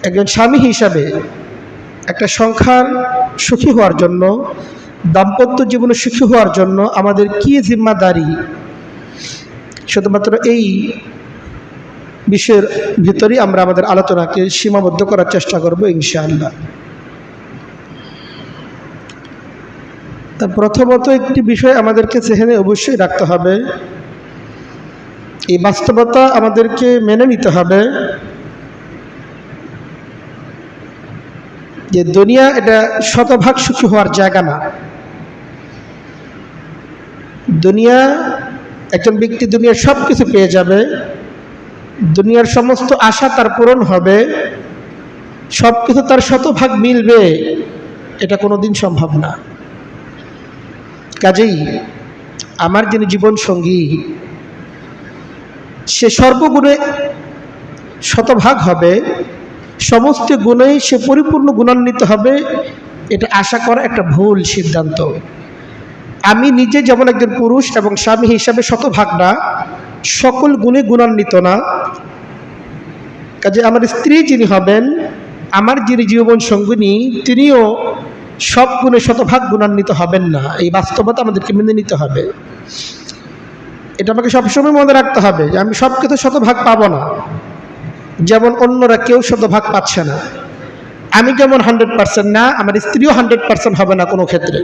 একজন স্বামী হিসাবে একটা সংসার সুখী হওয়ার জন্য, দাম্পত্য জীবনে সুখী হওয়ার জন্য আমাদের কি জিম্মাদারি, শুধুমাত্র এই বিষয়ের ভিতরেই আমরা আমাদের আলোচনাকে সীমাবদ্ধ করার চেষ্টা করব ইনশাআল্লাহ। প্রথমত একটি বিষয় আমাদেরকে সেখানে অবশ্যই রাখতে হবে, এই বাস্তবতা আমাদেরকে মেনে নিতে হবে যে দুনিয়া এটা শতভাগ সুখী হওয়ার জায়গা না। দুনিয়া, একজন ব্যক্তি দুনিয়ার সব কিছু পেয়ে যাবে, দুনিয়ার সমস্ত আশা তার পূরণ হবে, সব কিছু তার শতভাগ মিলবে, এটা কোনোদিন সম্ভব না। কাজেই আমার যিনি জীবন সঙ্গী, সে সর্বগুণে শতভাগ হবে, সমস্ত গুণেই সে পরিপূর্ণ গুণান্বিত হবে, এটা আশা করা একটা ভুল সিদ্ধান্ত। আমি নিজে যেমন একজন পুরুষ এবং স্বামী হিসাবে শতভাগ না, সকল গুণে গুণান্বিত না, কাজে আমার স্ত্রী যিনি হবেন, আমার যিনি জীবন সঙ্গিনী, তিনিও সব গুণে শতভাগ গুণান্বিত হবেন না। এই বাস্তবতা আমাদেরকে মেনে নিতে হবে। এটা আমাকে সবসময় মনে রাখতে হবে যে আমি সব কিছু শতভাগ পাবো না, যেমন অন্যরা কেউ শতভাগ পাচ্ছে না। আমি যেমন 100% না, আমার স্ত্রীও 100% হবে না কোনো ক্ষেত্রে।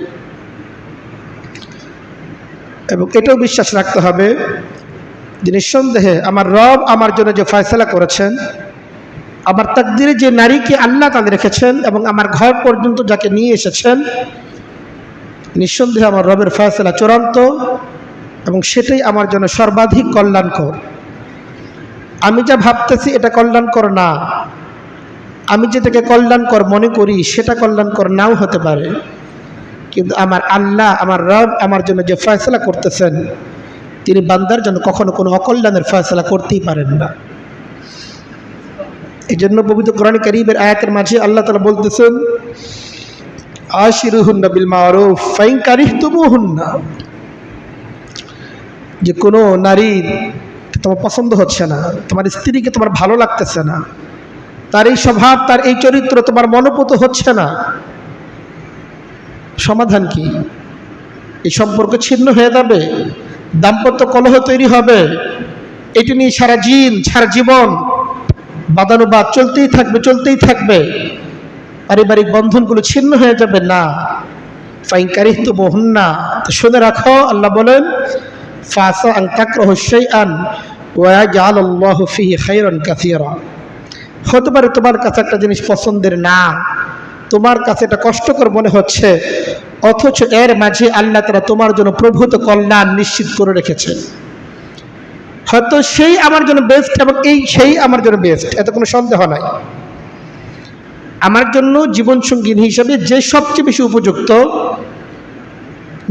এবং এটাও বিশ্বাস রাখতে হবে যে নিঃসন্দেহে আমার রব আমার জন্য যে ফয়সালা করেছেন, আমার তাকদিরে যে নারীকে আল্লাহ তাদের রেখেছেন এবং আমার ঘর পর্যন্ত যাকে নিয়ে এসেছেন, নিঃসন্দেহে আমার রবের ফয়সালা চূড়ান্ত এবং সেটাই আমার জন্য সর্বাধিক কল্যাণকর। আমি যা ভাবতেছি এটা কল্যাণকর না, আমি যেটাকে কল্যাণকর মনে করি সেটা কল্যাণকর নাও হতে পারে, কিন্তু আমার আল্লাহ, আমার রব আমার জন্য যে ফয়সালা করতেছেন, তিনি বান্দার জন্য কখনো কোনো অকল্যাণের ফয়সালা করতেই পারেন না। এই জন্য পবিত্র কোরআন কারীমের আয়াতের মাঝে আল্লাহ তাআলা বলতেছেন, আশিরুহুন্না বিল মারুফ ফাইন কারিহতুমুহুন্না, যে কোনো নারীর তোমার পছন্দ হচ্ছে না, তোমার স্ত্রীকে তোমার ভালো লাগতেছে না, তার এই স্বভাব, তার এই চরিত্র তোমার মনোপুত হচ্ছে না, সমাধান কি? এই সম্পর্ক ছিন্ন হয়ে যাবে, দাম্পত্য কলহ তৈরি হবে, এটি নিয়ে সারা জীবন বাদানুবাদ চলতেই থাকবে, পারিবারিক বন্ধনগুলো ছিন্ন হয়ে যাবে না। ফাইন কারিহতুমুহুন্না, তো শুনে রাখো, আল্লাহ বলেন ফাসা আন তাকরাহু শাইআন ওয়া ইয়াজআলুল্লাহু ফীহি খায়রান কাসীরা। হতে পারে তোমার কাছে একটা জিনিস পছন্দের না, তোমার কাছে এটা কষ্টকর মনে হচ্ছে, অথচ এর মাঝে আল্লাহ তাআলা তোমার জন্য প্রভূত কল্যাণ নিশ্চিত করে রেখেছেন। হয়তো সেই আমার জন্য বেস্ট এবং সেই আমার জন্য বেস্ট, এতে কোনো সন্দেহ নাই। আমার জন্য জীবন সঙ্গী হিসাবে যে সবচেয়ে বেশি উপযুক্ত,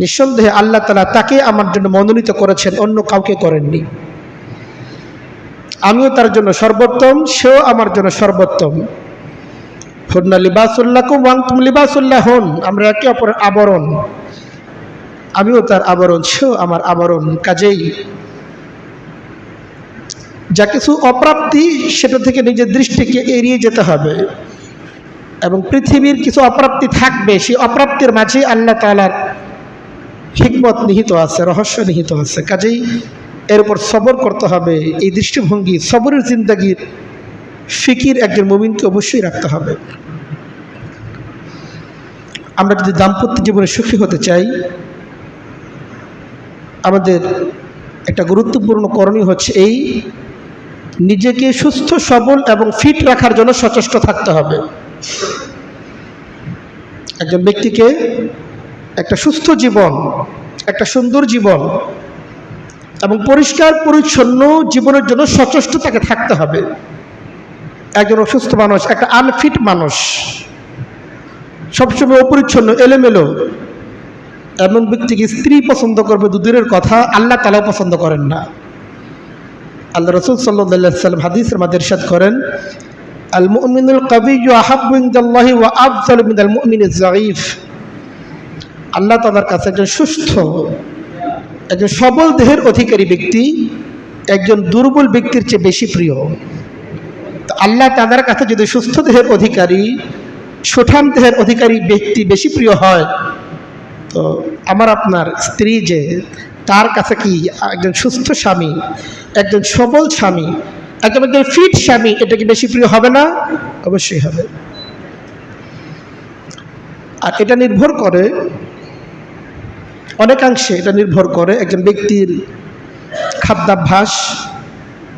নিঃসন্দেহে আল্লাহ তাআলা তাকে আমার জন্য মনোনীত করেছেন, অন্য কাউকে করেননি। আমিও তার জন্য সর্বোত্তম, সেও আমার জন্য সর্বোত্তম। হুন্না লিবাসুল লাকুম ওয়া আনতুম লিবাসুল লাহুন, আমরা একে অপরের আবরণ, আমিও তার আবরণ, সেও আমার আবরণ। কাজেই যা কিছু অপ্রাপ্তি, সেটা থেকে নিজের দৃষ্টিকে এড়িয়ে যেতে হবে, এবং পৃথিবীর কিছু অপ্রাপ্তি থাকবে, সেই অপ্রাপ্তির মাঝে আল্লাহ তাআলার হিকমত নিহিত আছে, রহস্য নিহিত আছে। কাজেই এর উপর সবর করতে হবে। এই দৃষ্টিভঙ্গি, সবরের জিন্দাগির ফিকির একজন মুমিনকে অবশ্যই রাখতে হবে। আমরা যদি দাম্পত্য জীবনে সুখী হতে চাই, আমাদের একটা গুরুত্বপূর্ণ করণীয় হচ্ছে এই, নিজেকে সুস্থ সবল এবং ফিট রাখার জন্য সচেষ্ট থাকতে হবে। একজন ব্যক্তিকে একটা সুস্থ জীবন, একটা সুন্দর জীবন এবং পরিষ্কার পরিচ্ছন্ন জীবনের জন্য সচেষ্ট তাকে থাকতে হবে। একজন অসুস্থ মানুষ, একটা আনফিট মানুষ, সবসময় অপরিচ্ছন্ন, এলোমেলো, এমন ব্যক্তিকে স্ত্রী পছন্দ করবে দূরের কথা, আল্লাহ তাআলাও পছন্দ করেন না। আল্লাহ রাসূল সাল্লাল্লাহু আলাইহি ওয়াসাল্লাম হাদিসের মধ্যে ইরশাদ করেন, আল মুমিনুল কাবিয়্যু আহাব্বু ইনদাল্লাহি ওয়া আফযালু মিনাল মুমিনিজ যায়ীফ। আল্লাহ তাআলার কাছে একজন সুস্থ, একজন সবল দেহের অধিকারী ব্যক্তি একজন দুর্বল ব্যক্তির চেয়ে বেশি প্রিয়। আল্লাহ তাদের কাছে যদি সুস্থ দেহের অধিকারী, সুঠাম দেহের অধিকারী ব্যক্তি বেশি প্রিয় হয়, তো আমার আপনার স্ত্রী যে তার কাছে কি একজন সুস্থ স্বামী, একজন সবল স্বামী, একজন ফিট স্বামী, এটা কি বেশি প্রিয় হবে না? অবশ্যই হবে। আর এটা নির্ভর করে, অনেকাংশে এটা নির্ভর করে একজন ব্যক্তির খাদ্যাভ্যাস,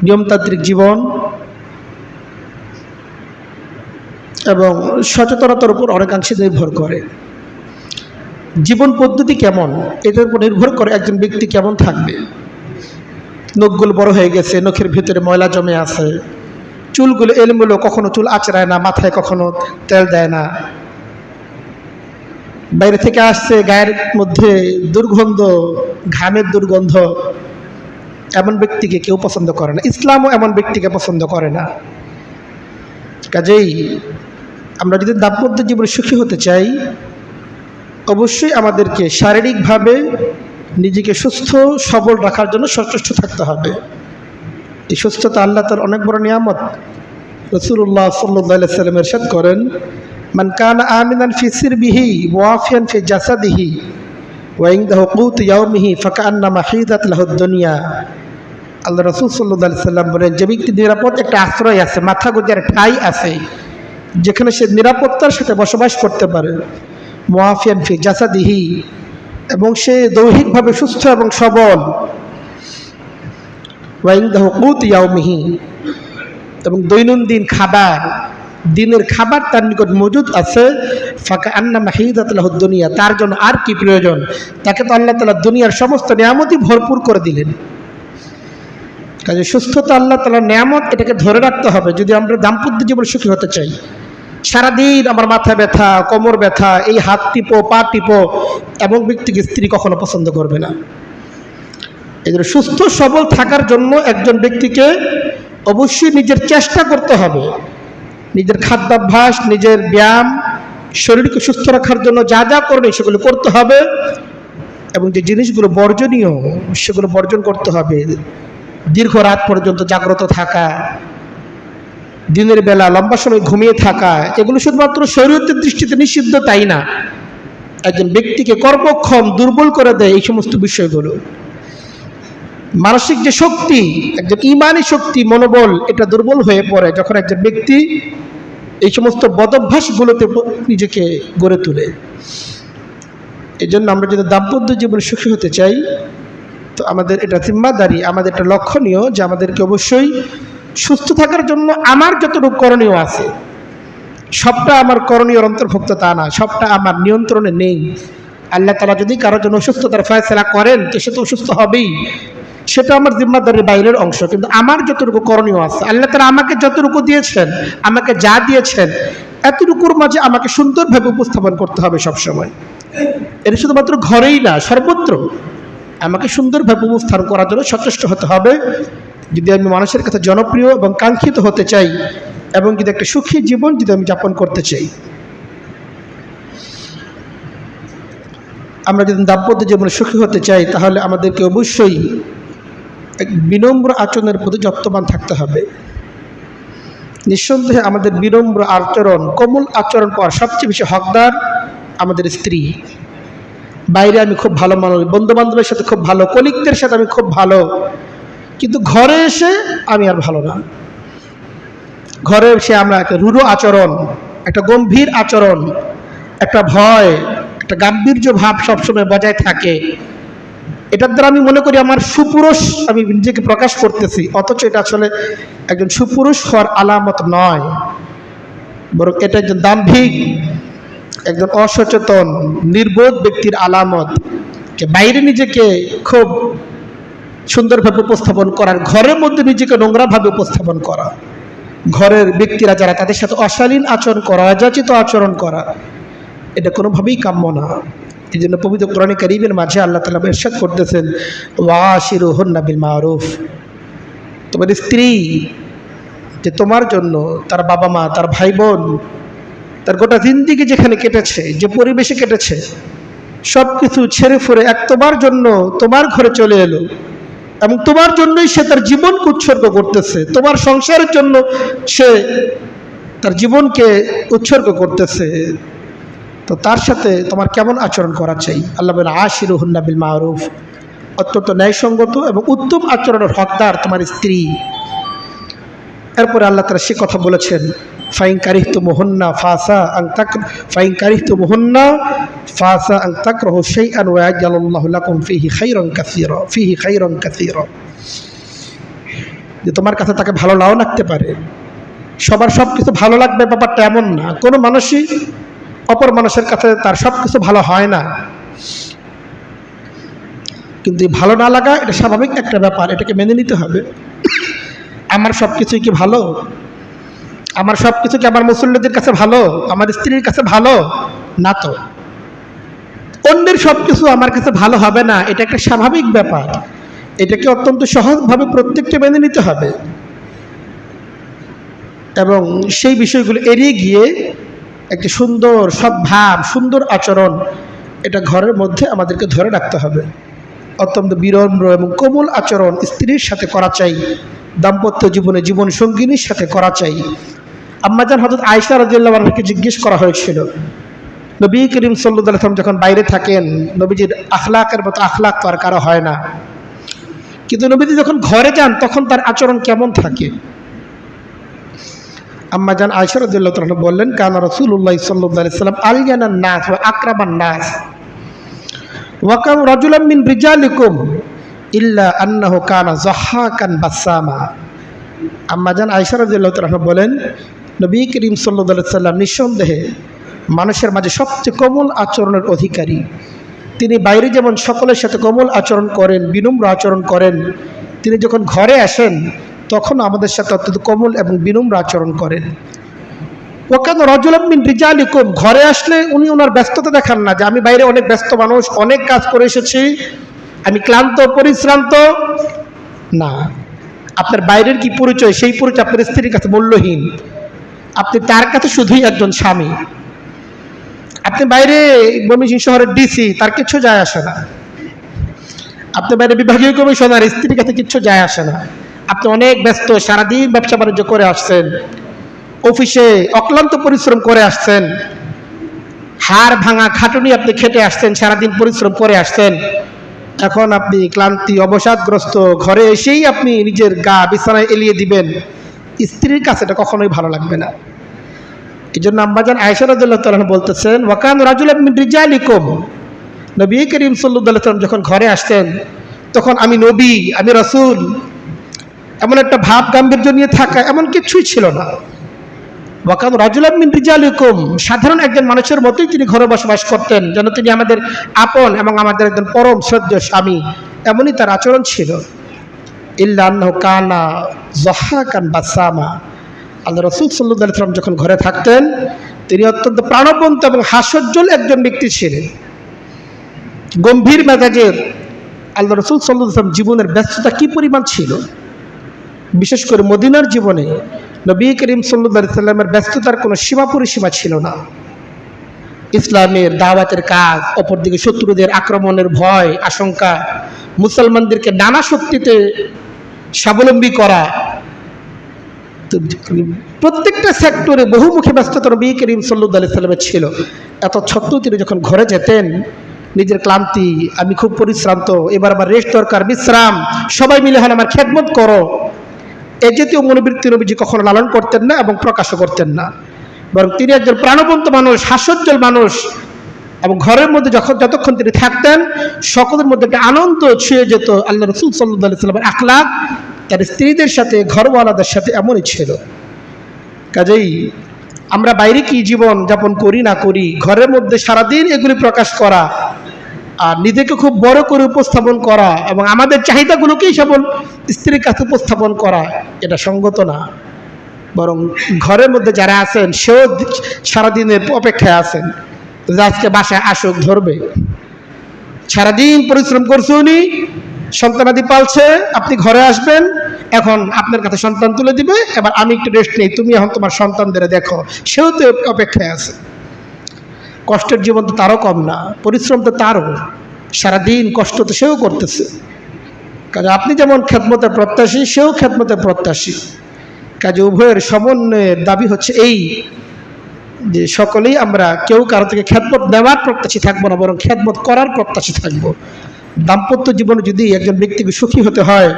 নিয়মতান্ত্রিক জীবন এবং সচেতনতার উপর অনেকাংশে নির্ভর করে। জীবন পদ্ধতি কেমন, এটার উপর নির্ভর করে একজন ব্যক্তি কেমন থাকবে। নখগুলো বড় হয়ে গেছে, নখের ভিতরে ময়লা জমে আছে, চুলগুলো এলোমেলো, কখনো চুল আঁচড়ায় না, মাথায় কখনো তেল দেয় না, বাইরে থেকে আসছে গায়ের মধ্যে দুর্গন্ধ, ঘামের দুর্গন্ধ, এমন ব্যক্তিকে কেউ পছন্দ করে না। ইসলামও এমন ব্যক্তিকে পছন্দ করে না। কাজেই আমরা যদি দাম্পত্য জীবনে সুখী হতে চাই, অবশ্যই আমাদেরকে শারীরিকভাবে নিজেকে সুস্থ সবল রাখার জন্য সচেষ্ট থাকতে হবে। এই সুস্থতা আল্লাহ তার অনেক বড় নিয়ামত। রাসূলুল্লাহ সাল্লাল্লাহু আলাইহি ওয়াসাল্লাম ইরশাদ করেন, মান কানা আমিনান ফি সিরবিহি ওয়াফিয়ান ফি জাসাদিহি ওয়া ইনদাহু কুত ইয়াউমিহি ফাকান্নামা হিদাত লাহুদ দুনিয়া। আল্লাহ রাসূল সাল্লাল্লাহু আলাইহি ওয়াসাল্লাম বলেন, যে ব্যক্তি নিরাপদ একটা আশ্রয় আছে, মাথা গোঁজার ঠাঁই আছে, যেখানে সে নিরাপত্তার সাথে বসবাস করতে পারে, মুআফিয়ান ফি জাসাদিহি, এবং সে দৈহিকভাবে সুস্থ এবং সবল, ওয়া ইনদাহু কুত ইয়াউমিহি, এবং দৈনন্দিন খাবার, দিনের খাবার তার নিকট মজুদ আছে, ফাকান্নামা হিদাত লাহুদ দুনিয়া, তার জন্য আর কি প্রয়োজন? তাকে তো আল্লাহ তাআলা দুনিয়ার সমস্ত নিয়ামতই ভরপুর করে দিলেন। কাজে সুস্থতা আল্লাহ তাআলার নিয়ামত, এটাকে ধরে রাখতে হবে যদি আমরা দাম্পত্য জীবনে সুখী হতে চাই। সারাদিন আমার মাথা ব্যথা, কোমর ব্যথা, এই হাত টিপো, পা টিপো, এমন ব্যক্তিকে স্ত্রী কখনো পছন্দ করবে না। এই জন্য সুস্থ সবল থাকার জন্য একজন ব্যক্তিকে অবশ্যই নিজের চেষ্টা করতে হবে, নিজের খাদ্যাভ্যাস, নিজের ব্যায়াম, শরীরকে সুস্থ রাখার জন্য যা যা করবে সেগুলো করতে হবে, এবং যে জিনিসগুলো বর্জনীয় সেগুলো বর্জন করতে হবে। দীর্ঘ রাত পর্যন্ত জাগ্রত থাকা, দিনের বেলা লম্বা সময় ঘুমিয়ে থাকা, এগুলো শুধুমাত্র শরীয়তের দৃষ্টিতে নিষিদ্ধ তাই না, একজন ব্যক্তিকে কর্মক্ষম, দুর্বল করে দেয় এই সমস্ত বিষয়গুলো। মানসিক যে শক্তি, একজন ঈমানী শক্তি, মনোবল, এটা দুর্বল হয়ে পড়ে যখন একজন ব্যক্তি এই সমস্ত বদভ্যাসগুলোতে নিজেকে গড়ে তোলে। এই জন্য আমরা যদি দাম্পত্য জীবনে সুখী হতে চাই, তো আমাদের এটা জিম্মাদারি, আমাদের এটা লক্ষণীয় যে আমাদেরকে অবশ্যই সুস্থ থাকার জন্য আমার যতটুকু করণীয় আছে, সবটা আমার করণীয় অন্তর্ভুক্ত তা না, সবটা আমার নিয়ন্ত্রণে নেই। আল্লাহ তাআলা যদি কারোর জন্য অসুস্থতার ফয়সালা করেন, তো সে তো অসুস্থ হবেই, সেটা আমার জিম্মাদারির বাইরের অংশ। কিন্তু আমার যতটুকু করণীয় আছে, আল্লাহ তাআলা আমাকে যতটুকু দিয়েছেন, আমাকে যা দিয়েছেন, এতটুকুর মাঝে আমাকে সুন্দরভাবে উপস্থাপন করতে হবে সবসময়। এটা শুধুমাত্র ঘরেই না, সর্বত্র আমাকে সুন্দরভাবে উপস্থাপন করার জন্য সচেষ্ট হতে হবে, যদি আমি মানুষের কাছে জনপ্রিয় এবং কাঙ্ক্ষিত হতে চাই, এবং যদি একটা সুখী জীবন যদি আমি যাপন করতে চাই। আমরা যদি দাম্পত্য জীবনে সুখী হতে চাই, তাহলে আমাদেরকে অবশ্যই এক বিনম্র আচরণের প্রতি যত্নবান থাকতে হবে। নিঃসন্দেহে আমাদের বিনম্র আচরণ, কোমল আচরণ পাওয়ার সবচেয়ে বেশি হকদার আমাদের স্ত্রী। বাইরে আমি খুব ভালো মানুষ, বন্ধু বান্ধবের সাথে খুব ভালো, কলিগদের সাথে আমি খুব ভালো, কিন্তু ঘরে এসে আমি আর ভালো না। ঘরে এসে আমরা একটা রূঢ় আচরণ, একটা গম্ভীর আচরণ, একটা ভয়, একটা গাম্ভীর্য ভাব সবসময় বজায় থাকে। এটার দ্বারা আমি মনে করি আমার সুপুরুষ আমি নিজেকে প্রকাশ করতেছি, অথচ এটা আসলে একজন সুপুরুষ হওয়ার আলামত নয়, বরং এটা একজন দাম্ভিক, একজন অসচেতন, নির্বোধ ব্যক্তির আলামত। বাইরে নিজেকে খুব সুন্দরভাবে উপস্থাপন করার, ঘরের মধ্যে নিজেকে নোংরাভাবে উপস্থাপন করা, ঘরের ব্যক্তিরা যারা তাদের সাথে অশালীন আচরণ করা, অযাচিত আচরণ করা, এটা কোনোভাবেই কাম্য না। এই জন্য পবিত্র কোরআনে কারীমের মাঝে আল্লাহ তাআলা ইরশাদ করতেছেন, ওয়াশিরুহুন্না বিল মারুফ, তোমার স্ত্রী যে তোমার জন্য, তার বাবা মা, তার ভাই বোন, তার গোটা জিন্দেগি যেখানে কেটেছে, যে পরিবেশে কেটেছে, সব কিছু ছেড়ে ফুরে এক তোমার জন্য তোমার ঘরে চলে এলো, এবং তোমার জন্যই সে তার জীবনকে উৎসর্গ করতেছে, তোমার সংসারের জন্য সে তার জীবনকে উৎসর্গ করতেছে, তো তার সাথে তোমার কেমন আচরণ করা চাই? আল্লাহ বলেন আশিরুহুন্না বিল মারুফ, অত্যন্ত ন্যায়সঙ্গত এবং উত্তম আচরণের হকদার তোমার স্ত্রী। এরপরে আল্লাহ তাআলা সে কথা বলেছেন ফাইন কারিহতুমুহুন্না ফাসা আন তাকরাহু শাইআন ওয়া ইয়াজআলুল্লাহু লাকুম ফিহি খায়রান কাসীরা, যে তোমার কাছে তাকে ভালো নাও লাগতে পারে, সবার সব কিছু ভালো লাগবে ব্যাপারটা এমন না। কোনো মানুষই অপর মানুষের কাছে তার সব কিছু ভালো হয় না, কিন্তু ভালো না লাগা এটা স্বাভাবিক একটা ব্যাপার, এটাকে মেনে নিতে হবে। আমার সব কিছুই কি ভালো? আমার সব কিছু কি আমার মুসল্লিদের কাছে ভালো, আমার স্ত্রীর কাছে ভালো না? তো অন্যের সব কিছু আমার কাছে ভালো হবে না, এটা একটা স্বাভাবিক ব্যাপার, এটাকে অত্যন্ত সহজভাবে প্রত্যেককে মেনে নিতে হবে এবং সেই বিষয়গুলো এড়িয়ে গিয়ে একটি সুন্দর সদ্ভাব, সুন্দর আচরণ এটা ঘরের মধ্যে আমাদেরকে ধরে রাখতে হবে। অত্যন্ত বিনম্র এবং কোমল আচরণ স্ত্রীর সাথে করা চাই, দাম্পত্য জীবনে জীবন সঙ্গিনীর সাথে করা চাই। আম্মাজান হযরত আয়েশা রাদিয়াল্লাহু আনহাকে জিজ্ঞেস করা হয়েছিল, নবী করিম সাল্লাল্লাহু আলাইহি ওয়াসাল্লাম যখন বাইরে থাকেন, নবীজির আখলাকের মতো আখলাক তো আর কারো হয় না, কিন্তু নবীজি যখন ঘরে যান তখন তার আচরণ কেমন থাকে? আম্মাজান আয়েশা রাদিয়াল্লাহু আনহা বললেন, কানা রাসূলুল্লাহ সাল্লাল্লাহু আলাইহি ওয়াসাল্লাম আলয়ানান নাস ওয়া আকরামান নাস ওয়া কান রাজুলাম মিন রিজালিকুম ইল্লা আন্নাহু কানা যাহাকান বাসামা। আম্মাজান আয়েশা রাদিয়াল্লাহু আনহা বলেন, নবী করিম সাল্লাল্লাহু আলাইহি ওয়াসাল্লাম নিঃসন্দেহে মানুষের মাঝে সবচেয়ে কোমল আচরণের অধিকারী। তিনি বাইরে যেমন সকলের সাথে কোমল আচরণ করেন, বিনম্র আচরণ করেন, তিনি যখন ঘরে আসেন তখন আমাদের সাথে অত্যন্ত কোমল এবং বিনম্র আচরণ করেন। ওয়াকান রাজুলাম মিন রিজালিকুম, ঘরে আসলে উনি ওনার ব্যস্ততা দেখান না যে আমি বাইরে অনেক ব্যস্ত মানুষ, অনেক কাজ করে এসেছি, আমি ক্লান্ত পরিশ্রান্ত না। আপনার বাইরের কি পরিচয়, সেই পরিচয় আপনার স্ত্রীর কাছে মূল্যহীন। আপনি তার কাছে শুধুই একজন স্বামী। আপনি বাইরে ময়মনসিংহ শহরের ডিসি, তার কিছু যায় আসে না। আপনি বাইরে বিভাগীয় কমিশনার, স্ত্রীর কাছে কিচ্ছু যায় আসে না। আপনি অনেক ব্যস্ত, সারাদিন ব্যবসা বাণিজ্য করে আসছেন, অফিসে অক্লান্ত পরিশ্রম করে আসছেন, হাড় ভাঙা খাটুনি আপনি খেটে আসছেন, সারাদিন পরিশ্রম করে আসছেন। এখন আপনি ক্লান্তি অবসাদগ্রস্ত, ঘরে এসেই আপনি নিজের গা বিছানায় এলিয়ে দিবেন, স্ত্রীর কাছে এটা কখনোই ভালো লাগবে না। এই জন্য আম্মাজান আয়েশা রাদিয়াল্লাহু তাআলা বলতেছেন, ওয়াকান রাজুলাম মিন রিজালিকুম, নবী করিম সাল্লাল্লাহু আলাইহি ওয়াসাল্লাম যখন ঘরে আসতেন তখন আমি নবী, আমি রাসূল, এমন একটা ভাব গাম্ভীর্য নিয়ে থাকা এমন কিছুই ছিল না। ওয়াকান রাজুলাম মিন রিজালিকুম, সাধারণ একজন মানুষের মতোই তিনি ঘরে বসবাস করতেন, যেন তিনি আমাদের আপন এবং আমাদের একজন পরম শ্রদ্ধেয় স্বামী, এমনই তার আচরণ ছিল। ইল্লা আন্নাহু কানা যাহাকান বাসামা, আল্লাহ রাসূল সাল্লাল্লাহু আলাইহি ওয়াসাল্লাম যখন ঘরে থাকতেন তিনি অত্যন্ত প্রাণবন্ত এবং হাস্যোজ্জ্বল একজন ব্যক্তি ছিলেন, গম্ভীর মেজাজের। আল্লাহ রাসূল সাল্লাল্লাহু আলাইহি ওয়াসাল্লাম জীবনের ব্যস্ততা কি পরিমাণ ছিল, বিশেষ করে মদিনার জীবনে নবী করিম সাল্লাল্লাহু আলাইহি ওয়াসাল্লামের ব্যস্ততার কোনো সীমা পরিসীমা ছিল না। ইসলামের দাওয়াতের কাজ, অপরদিকে শত্রুদের আক্রমণের ভয় আশঙ্কা, মুসলমানদেরকে নানা শক্তিতে স্বাবলম্বী করা, প্রত্যেকটা সেক্টরে বহুমুখী ব্যস্ততা নবী করিম সাল্লাল্লাহু আলাইহি ওয়াসাল্লামের ছিল। এত সত্ত্বেও তিনি যখন ঘরে যেতেন, নিজের ক্লান্তি, আমি খুব পরিশ্রান্ত, এবার আবার রেস্ট দরকার, বিশ্রাম, সবাই মিলে হন আমার খেদমত করো, এই জাতীয় মনোবৃত্তি নবীজি কখনো লালন করতেন না এবং প্রকাশও করতেন না। বরং তিনি একজন প্রাণবন্ত মানুষ, হাস্যোজ্জ্বল মানুষ, এবং ঘরের মধ্যে যতক্ষণ তিনি থাকতেন সকলের মধ্যে একটা আনন্দ ছুঁয়ে যেত। আল্লাহ রাসূল সাল্লাল্লাহু আলাইহি ওয়াসাল্লামের আখলাক তার স্ত্রীদের সাথে, ঘরওয়ালাদের সাথে এমনই ছিল। কাজেই আমরা বাইরে কি জীবন যাপন করি না করি, ঘরের মধ্যে সারাদিন এগুলি প্রকাশ করা আর নিজেকে খুব বড় করে উপস্থাপন করা এবং আমাদের চাহিদাগুলোকেই কেবল স্ত্রীর কাছে উপস্থাপন করা, এটা সঙ্গত না। বরং ঘরের মধ্যে যারা আছেন সেও সারাদিনের অপেক্ষায় আছেন যে আজকে বাসায় আসুক, ধরবে। সারাদিন পরিশ্রম করছে উনি, সন্তানাদি পালছে, আপনি ঘরে আসবেন, এখন আপনার কাছে সন্তান তুলে দিবে, এবার আমি একটু রেস্ট নেই, তুমি এখন তোমার সন্তানদের দেখো। সেও তো অপেক্ষায় আছে। কষ্টের জীবন তো তারও কম না, পরিশ্রম তো তারও, সারাদিন কষ্ট তো সেও করতেছে। কাজে আপনি যেমন খেদমতের প্রত্যাশী, সেও খেদমতের প্রত্যাশী। কাজে উভয়ের সমন্বয়ের দাবি হচ্ছে এই যে সকলেই আমরা কেউ কারো থেকে খেদমত নেওয়ার প্রত্যাশী থাকবো না, বরং খেদমত করার প্রত্যাশী থাকবো। দাম্পত্য জীবনে যদি একজন ব্যক্তিকে সুখী হতে হয়,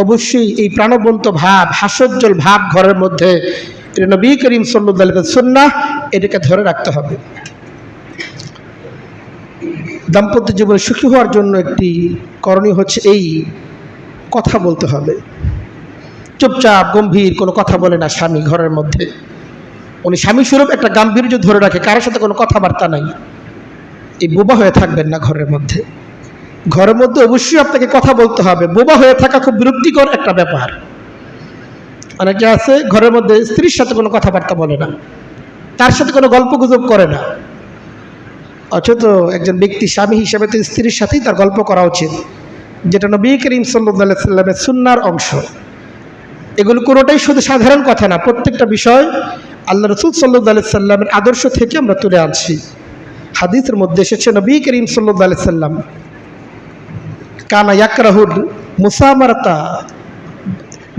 অবশ্যই এই প্রাণবন্ত ভাব, হাস্যোজ্জ্বল ভাব ঘরের মধ্যে, এটা নবী করিম সাল্লাল্লাহু আলাইহি ওয়াসাল্লামের সুন্নাহ, এটাকে ধরে রাখতে হবে। দাম্পত্য জীবনে সুখী হওয়ার জন্য একটি করণীয় হচ্ছে এই, কথা বলতে হবে। চুপচাপ গম্ভীর কোনো কথা বলে না স্বামী ঘরের মধ্যে, উনি স্বামী স্বরূপ একটা গাম্ভীর্য ধরে রাখে, কারোর সাথে কোনো কথাবার্তা নাই। এই বোবা হয়ে থাকবেন না ঘরের মধ্যে। ঘরের মধ্যে অবশ্যই আপনাকে কথা বলতে হবে। বোবা হয়ে থাকা খুব বিরক্তিকর একটা ব্যাপার। অনেকে আছে ঘরের মধ্যে স্ত্রীর সাথে কোনো কথাবার্তা বলে না, তার সাথে কোনো গল্প গুজব করে না, অথচ একজন ব্যক্তি স্বামী হিসেবে তো স্ত্রীর সাথেই তার গল্প করা উচিত, যেটা নবী করিম সাল্লাল্লাহু আলাইহি ওয়াসাল্লামের সুন্নাহর অংশ। এগুলো কোনোটাই শুধু সাধারণ কথা না, প্রত্যেকটা বিষয় আল্লাহ রাসূল সাল্লাল্লাহু আলাইহি ওয়াসাল্লামের আদর্শ থেকে আমরা তুলে আনছি। হাদিসের মধ্যে এসেছে নবী করিম সাল্লাল্লাহু আলাইহি ওয়াসাল্লাম কানা ইয়াকরাহুল মুসামারাতা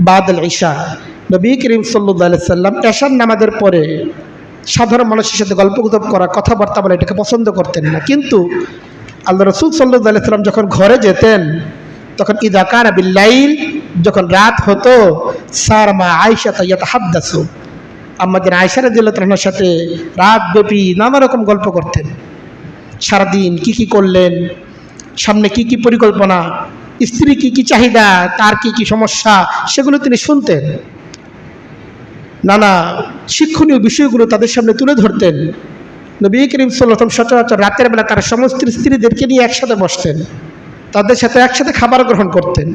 বাদাল ইশা। নবী করিম সাল্লাল্লাহু আলাইহি ওয়াসাল্লাম এশার নামাজের পরে সাধারণ মানুষের সাথে গল্পগুজব করা, কথাবার্তা বলা, এটাকে পছন্দ করতেন না। কিন্তু আল্লাহ রাসূল সাল্লাল্লাহু আলাইহি ওয়াসাল্লাম যখন ঘরে যেতেন, তখন ইযা কানা বিল্লাইল, যখন রাত হতো, সারমা আয়েশা ইয়াতাহাদ্দাসু, আমাদের আয়েশা রাদিয়াল্লাহু তাআলার সাথে রাতব্যাপী নানা রকম গল্প করতেন। সারাদিন কি কি করলেন, সামনে কি কি পরিকল্পনা, স্ত্রী কি কি চাহিদা, তার কি কি সমস্যা, সেগুলো তিনি শুনতেন। নানা শিক্ষণীয় বিষয়গুলো তাদের সামনে তুলে ধরতেন। নবী করিম সাল্লাল্লাহু আলাইহি ওয়াসাল্লাম সচরাচর রাতের বেলা তার সমস্ত স্ত্রীদেরকে নিয়ে একসাথে বসতেন, তাদের সাথে একসাথে খাবার গ্রহণ করতেন।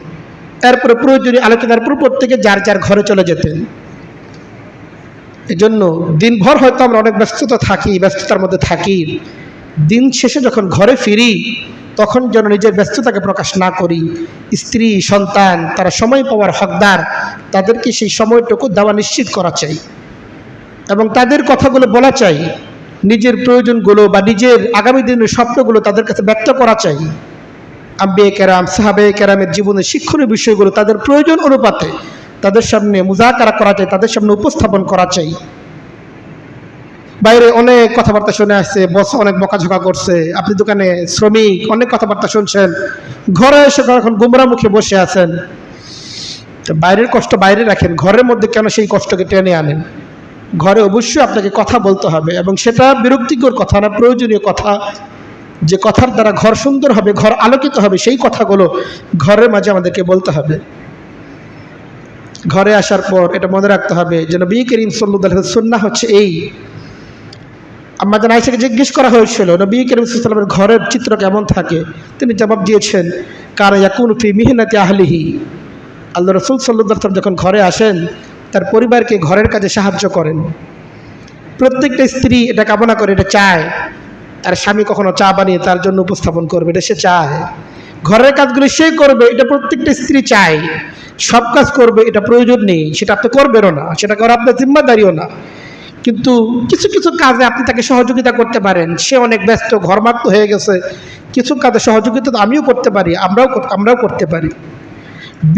এরপরে প্রয়োজনীয় আলোচনার পর প্রত্যেকে যার যার ঘরে চলে যেতেন। এজন্য দিনভর হয়তো আমরা অনেক ব্যস্ততার মধ্যে থাকি, দিন শেষে যখন ঘরে ফিরি, তখন যেন নিজের ব্যস্ততাকে প্রকাশ না করি। স্ত্রী সন্তান তারা সময় পাওয়ার হকদার, তাদেরকে সেই সময়টুকু দেওয়া নিশ্চিত করা চাই এবং তাদের কথাগুলো বলা চাই। নিজের প্রয়োজনগুলো বা নিজের আগামী দিনের স্বপ্নগুলো তাদের কাছে ব্যক্ত করা চাই। আম্বিয়া কেরাম, সাহাবায়ে কেরামের জীবনের শিক্ষণীয় বিষয়গুলো তাদের প্রয়োজন অনুপাতে তাদের সামনে মুযাকারা করা চাই, তাদের সামনে উপস্থাপন করা চাই। বাইরে অনেক কথাবার্তা শুনে আসছে, বস অনেক বকাঝকা করছে, আপনি দোকানে শ্রমিক, অনেক কথাবার্তা শুনছেন, ঘরে এসে এখন গুমরা মুখে বসে আছেন। তো বাইরের কষ্ট বাইরে রাখেন, ঘরের মধ্যে কেন সেই কষ্টকে টেনে আনেন? ঘরে অবশ্যই আপনাকে কথা বলতে হবে, এবং সেটা বিরক্তিকর কথা না, প্রয়োজনীয় কথা, যে কথার দ্বারা ঘর সুন্দর হবে, ঘর আলোকিত হবে, সেই কথাগুলো ঘরের মাঝে আমাদেরকে বলতে হবে। ঘরে আসার পর এটা মনে রাখতে হবে যে নবী করিম সাল্লাল্লাহু আলাইহি ওয়াসাল্লামের সুন্নাহ হচ্ছে এই। আমাদের আয়েশাকে জিজ্ঞেস করা হয়েছিল নবী করিম সাল্লাল্লাহু আলাইহি ওয়াসাল্লামের ঘরের চিত্র কেমন থাকে, তিনি জবাব দিয়েছেন কানা ইয়াকুনু ফি মিহনাতি আহলিহি। আল্লাহ রাসূল সাল্লাল্লাহু আলাইহি ওয়াসাল্লাম যখন ঘরে আসেন, তার পরিবারকে ঘরের কাজে সাহায্য করেন। প্রত্যেকটা স্ত্রী এটা কামনা করে, এটা চায় তার স্বামী কখনো চা বানিয়ে তার জন্য উপস্থাপন করবে, এটা সে চায়। ঘরের কাজগুলো সে করবে, এটা প্রত্যেকটা স্ত্রী চায়। সব কাজ করবে এটা প্রয়োজন নেই, সেটা আপনি করবেনও না, সেটা করা আপনার জিম্মাদারিও না। কিন্তু কিছু কিছু কাজে আপনি তাকে সহযোগিতা করতে পারেন। সে অনেক ব্যস্ত, ঘরমাক্ত হয়ে গেছে, কিছু কাজে সহযোগিতা তো আমিও করতে পারি, আমরাও করতে পারি।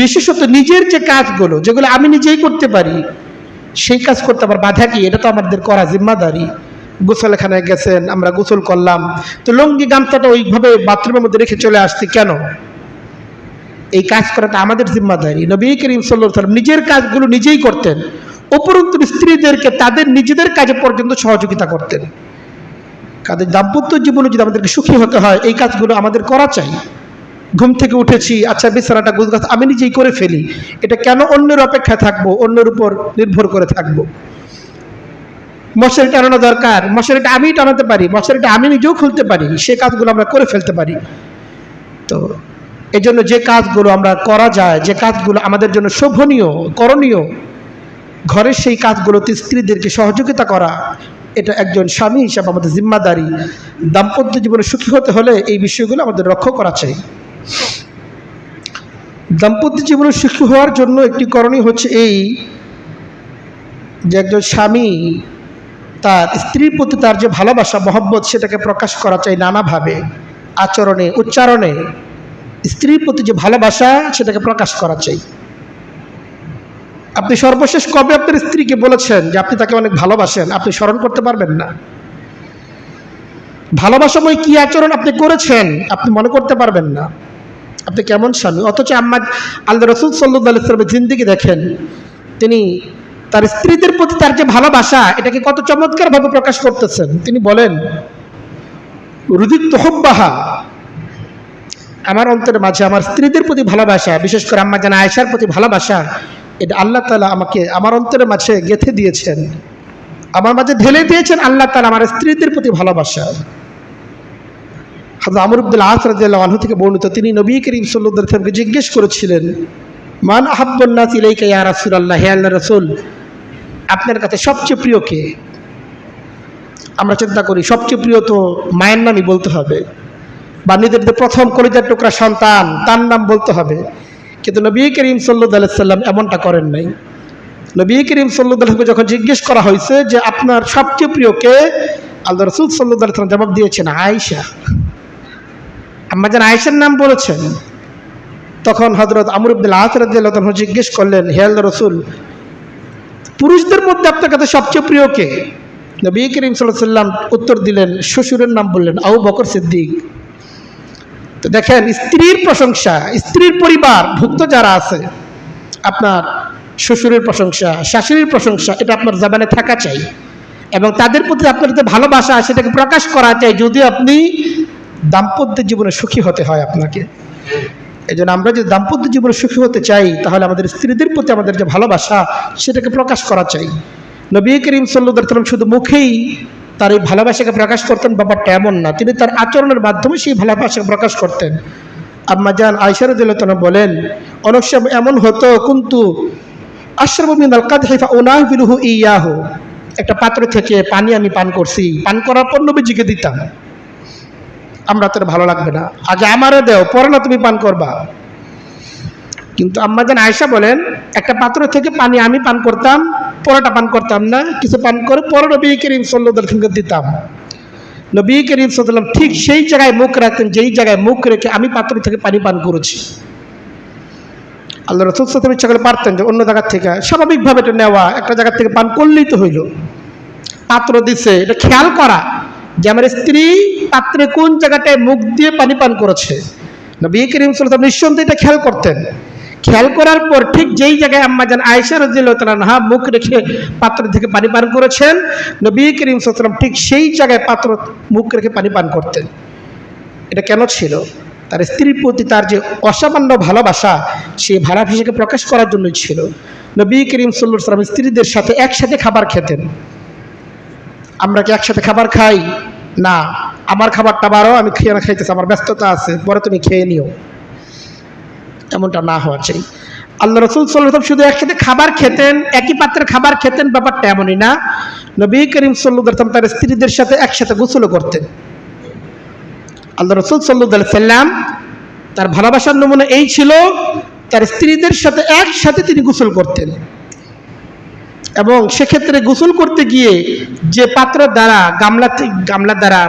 বিশেষত নিজের যে কাজগুলো, যেগুলো আমি নিজেই করতে পারি, সেই কাজ করতে পার, বাধা কি? এটা তো আমাদের করা জিম্মাদারি। গোসলখানায় গেছেন, আমরা গোসল করলাম, তো লুঙ্গি গামছাটা ওইভাবে বাথরুমের মধ্যে রেখে চলে আসছি কেন? এই কাজ করাটা আমাদের জিম্মাদারি। নবী করিম সাল্লাল্লাহু আলাইহি ওয়াসাল্লাম নিজের কাজগুলো নিজেই করতেন, উপরন্তু স্ত্রীদেরকে তাদের নিজেদের কাজে পর্যন্ত সহযোগিতা করতেন। কাদের দাম্পত্য জীবনে যদি আমাদেরকে সুখী হতে হয়, এই কাজগুলো আমাদের করা চাই। ঘুম থেকে উঠেছি, আচ্ছা বিছানাটা গুছগাছ আমি নিজেই করে ফেলি, এটা কেন অন্যের অপেক্ষায় থাকবো, অন্যের উপর নির্ভর করে থাকবো? মশারি টানানো দরকার, মশারিটা আমিই টানাতে পারি, মশারিটা আমি নিজেও খুলতে পারি, সে কাজগুলো আমরা করে ফেলতে পারি। তো এই জন্য যে কাজগুলো আমরা করা যায়, যে কাজগুলো আমাদের জন্য শোভনীয়, করণীয়, ঘরের সেই কাজগুলোতে স্ত্রীদেরকে সহযোগিতা করা, এটা একজন স্বামী হিসাবে আমাদের জিম্মাদারি। দাম্পত্য জীবনে সুখী হতে হলে এই বিষয়গুলো আমাদের লক্ষ্য করা চাই। দাম্পত্য জীবনে সুখী হওয়ার জন্য একটি করণীয় হচ্ছে এই, যে একজন স্বামী তার স্ত্রীর প্রতি তার যে ভালোবাসা, মহব্বত, সেটাকে প্রকাশ করা চাই নানাভাবে, আচরণে, উচ্চারণে। স্ত্রীর প্রতি যে ভালোবাসা সেটাকে প্রকাশ করা চাই। আপনি সর্বশেষ কবে আপনার স্ত্রীকে বলেছেন যে আপনি তাকে অনেক ভালোবাসেন? আপনি স্মরণ করতে পারবেন না। ভালোবাসাময় কি আচরণ আপনি করেছেন আপনি মনে করতে পারবেন না। আপনি কেমন স্বামী? অথচ আল্লাহ রাসূল সাল্লাল্লাহু আলাইহি ওয়াসাল্লামের জিন্দেগি দেখেন, তিনি তার স্ত্রীদের প্রতি তার যে ভালোবাসা এটাকে কত চমৎকারভাবে প্রকাশ করতেছেন। তিনি বলেন, রুদিত হুব্বাহা, আমার অন্তরের মাঝে আমার স্ত্রীদের প্রতি ভালোবাসা, বিশেষ করে আম্মা জান আয়েশার প্রতি ভালোবাসা, এটা আল্লাহ তাআলা আমাকে আমার অন্তরের মাঝে গেঁথে দিয়েছেন, আমার মাঝে ঢেলে দিয়েছেন আল্লাহ তাআলা আমার স্ত্রীদের প্রতি ভালোবাসা। হযরত আমর ইবনুল আস রাদিয়াল্লাহু আনহু থেকে বর্ণিত, তিনি নবী করিম সাল্লাল্লাহু আলাইহি ওয়াসাল্লামকে জিজ্ঞেস করেছিলেন, মান আহাব্বুন নাস ইলাইকা ইয়া রাসূলুল্লাহ, হে আল্লাহর রাসূল, আপনার কাছে সবচেয়ে প্রিয় কে? আমরা চিন্তা করি সবচেয়ে প্রিয় তো মায়ের নামই বলতে হবে, বা নিজেদের প্রথম কলিজার টুকরা সন্তান তার নাম বলতে হবে। কিন্তু নবী করিম সাল্লাল্লাহু আলাইহি ওয়াসাল্লাম এমনটা করেন নাই। নবী করিম সাল্লাল্লাহু আলাইহি ওয়াসাল্লামকে যখন জিজ্ঞেস করা হয়েছে যে আপনার সবচেয়ে প্রিয় কে, আল্লাহ রাসূল সাল্লাল্লাহু আলাইহি ওয়াসাল্লাম জবাব দিয়েছেন আয়েশা। আম্মা জান আয়েশার নাম বলেছেন। তখন হযরত আমর ইবনুল আস রাদিয়াল্লাহু আনহু জিজ্ঞেস করলেন, হে আল্লাহর রাসূল, পুরুষদের মধ্যে আপনার কাছে সবচেয়ে প্রিয় কে? নবী করিম সাল্লাল্লাহু আলাইহি ওয়াসাল্লাম উত্তর দিলেন, শ্বশুরের নাম বললেন, আবু বকর সিদ্দিক। তো দেখেন, স্ত্রীর প্রশংসা, স্ত্রীর পরিবার ভুক্ত যারা আছে, আপনার শ্বশুরের প্রশংসা, শাশুড়ির প্রশংসা, এটা আপনার জবানে থাকা চাই, এবং তাদের প্রতি আপনার যে ভালোবাসা সেটাকে প্রকাশ করা চাই, যদি আপনি দাম্পত্য জীবনে সুখী হতে হয় আপনাকে। এই জন্য আমরা যদি দাম্পত্য জীবনে সুখী হতে চাই, তাহলে আমাদের স্ত্রীদের প্রতি আমাদের যে ভালোবাসা সেটাকে প্রকাশ করা চাই। নবী করিম সাল্লাল্লাহু আলাইহি ওয়াসাল্লাম শুধু মুখেই তার এই ভালোবাসাকে প্রকাশ করতেন ব্যাপারটা এমন না, তিনি তার আচরণের মাধ্যমে সেই ভালোবাসাকে প্রকাশ করতেন। আম্মা জান আয়েশা রাদিয়াল্লাহু আনহা বলেন, অনেক সময় এমন হতো, কুনতু আশরাবু মিনাল কাদহি ফাউনাহিবিলুহু ইয়াহু, একটা পাত্র থেকে পানি আমি পান করছি, পান করার পর নবীজিকে দিতাম। আমরা তোর ভালো লাগবে না, আগে আমারে দেও, পরে না তুমি পান করবা। কিন্তু আম্মা জান আয়েশা বলেন, একটা পাত্র থেকে পানি আমি পান করতাম, পরেটা পান করতাম না, কিছু পান করে পরে নবী করিম সাল্লাল্লাহু আলাইহি ওয়াসাল্লামকে দিতাম। নবী করিম সাল্লাল্লাহু আলাইহি ওয়াসাল্লাম ঠিক সেই জায়গায় মুখ রাখতেন যেই জায়গায় মুখ রেখে আমি পাত্র থেকে পানি পান করেছি। আল্লাহ রাসূল সাল্লাল্লাহু আলাইহি ওয়াসাল্লাম ইচ্ছা করলে পারতেন যে অন্য জায়গা থেকে স্বাভাবিকভাবে এটা নেওয়া, একটা জায়গা থেকে পান করলেই তো হইল। পাত্র দিছে, এটা খেয়াল করা যে আমার স্ত্রী পাত্রে কোন জায়গাটায় মুখ দিয়ে পানি পান করেছে। নবী করিম সাল্লাল্লাহু আলাইহি ওয়াসাল্লাম নিঃসন্দেহে এটা খেয়াল করতেন। খেয়াল করার পর ঠিক যেই জায়গায় আম্মা জান আয়েশা রাদিয়াল্লাহু তাআলা আনহা মুখ রেখে পাত্র থেকে পানি পান করেছেন, নবী করিম সাল্লাল্লাহু আলাইহি ওয়াসাল্লাম ঠিক সেই জায়গায় পাত্র মুখ রেখে পানি পান করতেন। এটা কেন ছিল? তার স্ত্রীর প্রতি তার যে অসামান্য ভালোবাসা, সেই ভালোবাসাকে প্রকাশ করার জন্যই ছিল। নবী করিম সাল্লাল্লাহু আলাইহি ওয়াসাল্লাম স্ত্রীদের সাথে একসাথে খাবার খেতেন। আমরা কি একসাথে খাবার খাই? না, আমার খাবারটা বারো, আমি খেয়ে না খাইতেছি, আমার ব্যস্ততা আছে, পরে তুমি খেয়ে নিও, এমনটা না হওয়া চাই। আল্লাহ রাসূল সাল্লাল্লাহু আলাইহি ওয়াসাল্লাম শুধু একসাথে খাবার খেতেন, একই পাত্রে খাবার খেতেন, ব্যাপারটা এমনই না। নবী করিম সাল্লাল্লাহু আলাইহি ওয়াসাল্লাম তার স্ত্রীদের সাথে একসাথে গোসল করতেন। আল্লাহ রাসূল সাল্লাল্লাহু আলাইহি ওয়াসাল্লাম তার ভালোবাসার নমুনা এই ছিল, তার স্ত্রীদের সাথে একসাথে তিনি গোসল করতেন, এবং সেক্ষেত্রে গোসল করতে গিয়ে যে পাত্রের দ্বারা গামলা দ্বারা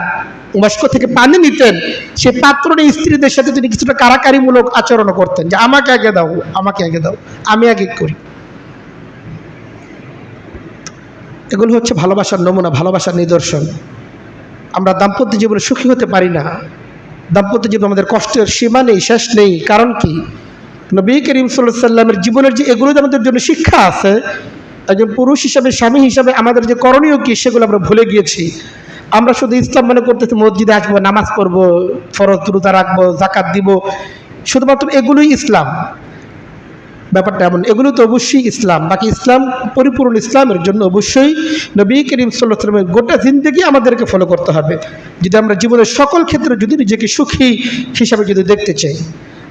মস্ক থেকে পানি নিতেন, সে পাত্র নিয়ে স্ত্রীদের সাথে তিনি কিছুটা কারাকারিমূলক আচরণ করতেন, যে আমাকে আগে দাও, আমাকে আগে দাও, আমি আগে করি। এগুলো হচ্ছে ভালোবাসার নমুনা, ভালোবাসার নিদর্শন। আমরা দাম্পত্য জীবনে সুখী হতে পারি না, দাম্পত্য জীবনে আমাদের কষ্টের সীমা নেই, শেষ নেই। কারণ কি? নবী করিম সাল্লাল্লাহু আলাইহি ওয়াসাল্লামের জীবনের যে এগুলো আমাদের জন্য শিক্ষা আছে, একজন পুরুষ হিসাবে, স্বামী হিসাবে আমাদের যে করণীয় কি, সেগুলো আমরা ভুলে গিয়েছি। আমরা শুধু ইসলাম মনে করতেছি মসজিদে আসবো, নামাজ পড়বো, ফরজ রোজা রাখবো, যাকাত দিব, শুধুমাত্র এগুলোই ইসলাম। ব্যাপারটা এমন, এগুলো তো অবশ্যই ইসলাম। বাকি ইসলাম, পরিপূর্ণ ইসলামের জন্য অবশ্যই নবী করিম সাল্লাল্লাহু আলাইহি ওয়াসাল্লামের গোটা জিন্দেগি আমাদেরকে ফলো করতে হবে, যদি আমরা জীবনের সকল ক্ষেত্রে যদি নিজেকে সুখী হিসাবে যদি দেখতে চাই।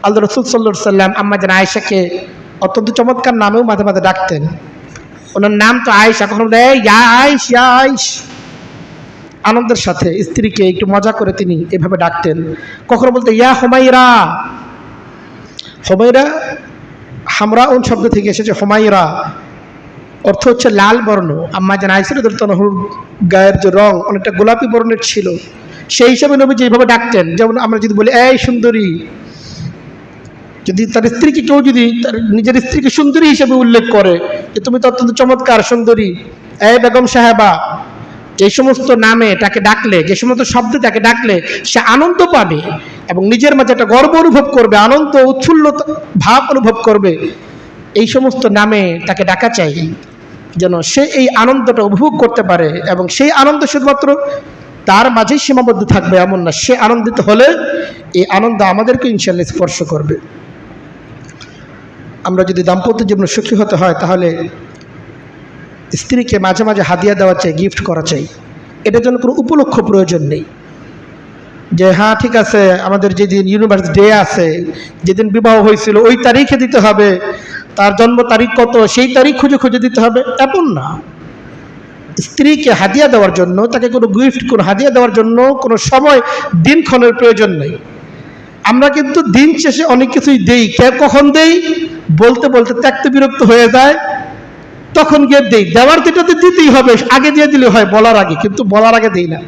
আল্লাহ রাসূল সাল্লাল্লাহু আলাইহি ওয়াসাল্লাম আম্মা জান আয়েশাকে অত্যন্ত চমৎকার নামেও মাঝে মাঝে ডাকতেন। ওনার নাম তো আয়েশা, কখনো ইয়া আয়েশ, ইয়া আয়েশ, আনন্দের সাথে স্ত্রীকে একটু মজা করে তিনি এভাবে ডাকতেন। কখনো বলতে ইয়া হুমায়রা। হুমায়রা হামরাউন শব্দ থেকে এসেছে হুমায়রা, অর্থ হচ্ছে লাল বর্ণ। আম্মা জান আয়েশা রাদিয়াল্লাহু তাআলার গায়ের যে রং অনেকটা গোলাপি বর্ণের ছিল, সেই হিসাবে নবীজি এইভাবে ডাকতেন। যেমন আমরা যদি বলি এই সুন্দরী, যদি তার স্ত্রীকে কেউ যদি তার নিজের স্ত্রীকে সুন্দরী হিসেবে উল্লেখ করে যে তুমি তো অত্যন্ত চমৎকার সুন্দরী, এই বেগম সাহেবা, যে সমস্ত নামে তাকে ডাকলে, যে সমস্ত শব্দে তাকে ডাকলে সে আনন্দ পাবে এবং নিজের মাঝে একটা গর্ব অনুভব করবে, আনন্দ উৎফুল্লতা ভাব অনুভব করবে, এই সমস্ত নামে তাকে ডাকা চাই যেন সে এই আনন্দটা উপভোগ করতে পারে। এবং সেই আনন্দ শুধুমাত্র তার মাঝেই সীমাবদ্ধ থাকবে এমন না, সে আনন্দিত হলে এই আনন্দ আমাদেরকে ইনশাআল্লাহ স্পর্শ করবে। আমরা যদি দাম্পত্য জীবনে সুখী হতে হয় তাহলে স্ত্রীকে মাঝে মাঝে হাদিয়া দেওয়া চাই, গিফট করা চাই। এটার জন্য কোনো উপলক্ষ প্রয়োজন নেই যে হ্যাঁ ঠিক আছে আমাদের যেদিন ইউনিভার্সিটি ডে আছে, যেদিন বিবাহ হয়েছিল ওই তারিখে দিতে হবে, তার জন্ম তারিখ কত সেই তারিখ খুঁজে খুঁজে দিতে হবে, এমন না। স্ত্রীকে হাদিয়া দেওয়ার জন্য, তাকে কোনো গিফট, কোনো হাদিয়া দেওয়ার জন্য কোনো সময় দিনক্ষণের প্রয়োজন নেই। আমরা কিন্তু দিন শেষে অনেক কিছুই দেই, কে কখন দেই বলতে বলতে ত্যাক্ত বিরক্ত হয়ে যায়, তখন গিয়ে দেই। দেওয়ার যেটাতে দিতেই হবে, আগে দিয়ে দিলে হয় বলার আগে, কিন্তু বলার আগে দেই না।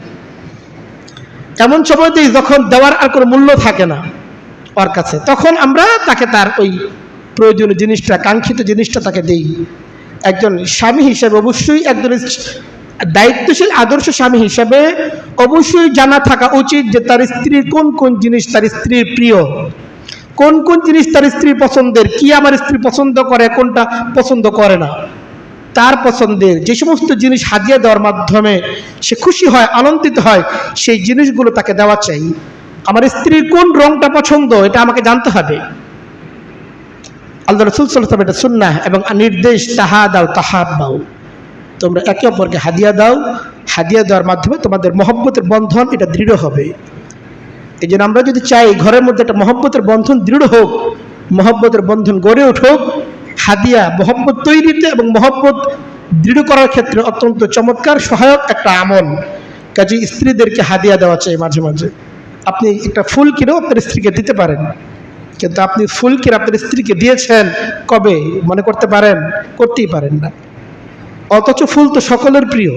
এমন সময় দিই যখন দেওয়ার আর কোনো মূল্য থাকে না ওর কাছে, তখন আমরা তাকে তার ওই প্রয়োজনীয় জিনিসটা, কাঙ্ক্ষিত জিনিসটা তাকে দেই। একজন স্বামী হিসেবে অবশ্যই, একজন দায়িত্বশীল আদর্শ স্বামী হিসেবে অবশ্যই জানা থাকা উচিত যে তার স্ত্রীর কোন কোন জিনিস তার স্ত্রীর প্রিয়, কোন কোন জিনিস তার স্ত্রীর পছন্দের, কি আমার স্ত্রী পছন্দ করে, কোনটা পছন্দ করে না। তার পছন্দের যে সমস্ত জিনিস হাদিয়া দেওয়ার মাধ্যমে সে খুশি হয়, আনন্দিত হয়, সেই জিনিসগুলো তাকে দেওয়া চাই। আমার স্ত্রীর কোন রংটা পছন্দ এটা আমাকে জানতে হবে। আল্লাহ রাসূল সাল্লাল্লাহু আলাইহি ওয়াসাল্লাম এটা সুন্নাহ এবং নির্দেশ, তাহা দাও তাহাব্বাউ, তোমরা একে অপরকে হাদিয়া দাও, হাদিয়া দেওয়ার মাধ্যমে তোমাদের মহব্বতের বন্ধন এটা দৃঢ় হবে। এই জন্য আমরা যদি চাই ঘরের মধ্যে একটা মহব্বতের বন্ধন দৃঢ় হোক, মহব্বতের বন্ধন গড়ে উঠুক, হাদিয়া মহব্বত তৈরিতে এবং মহব্বত দৃঢ় করার ক্ষেত্রে অত্যন্ত চমৎকার সহায়ক একটা আমল। কাজে স্ত্রীদেরকে হাদিয়া দেওয়া চাই মাঝে মাঝে। আপনি একটা ফুল কিনেও আপনার স্ত্রীকে দিতে পারেন, কিন্তু আপনি ফুল কিনে আপনার স্ত্রীকে দিয়েছেন কবে মনে করতে পারেন? করতেই পারেন না। অথচ ফুল তো সকলের প্রিয়।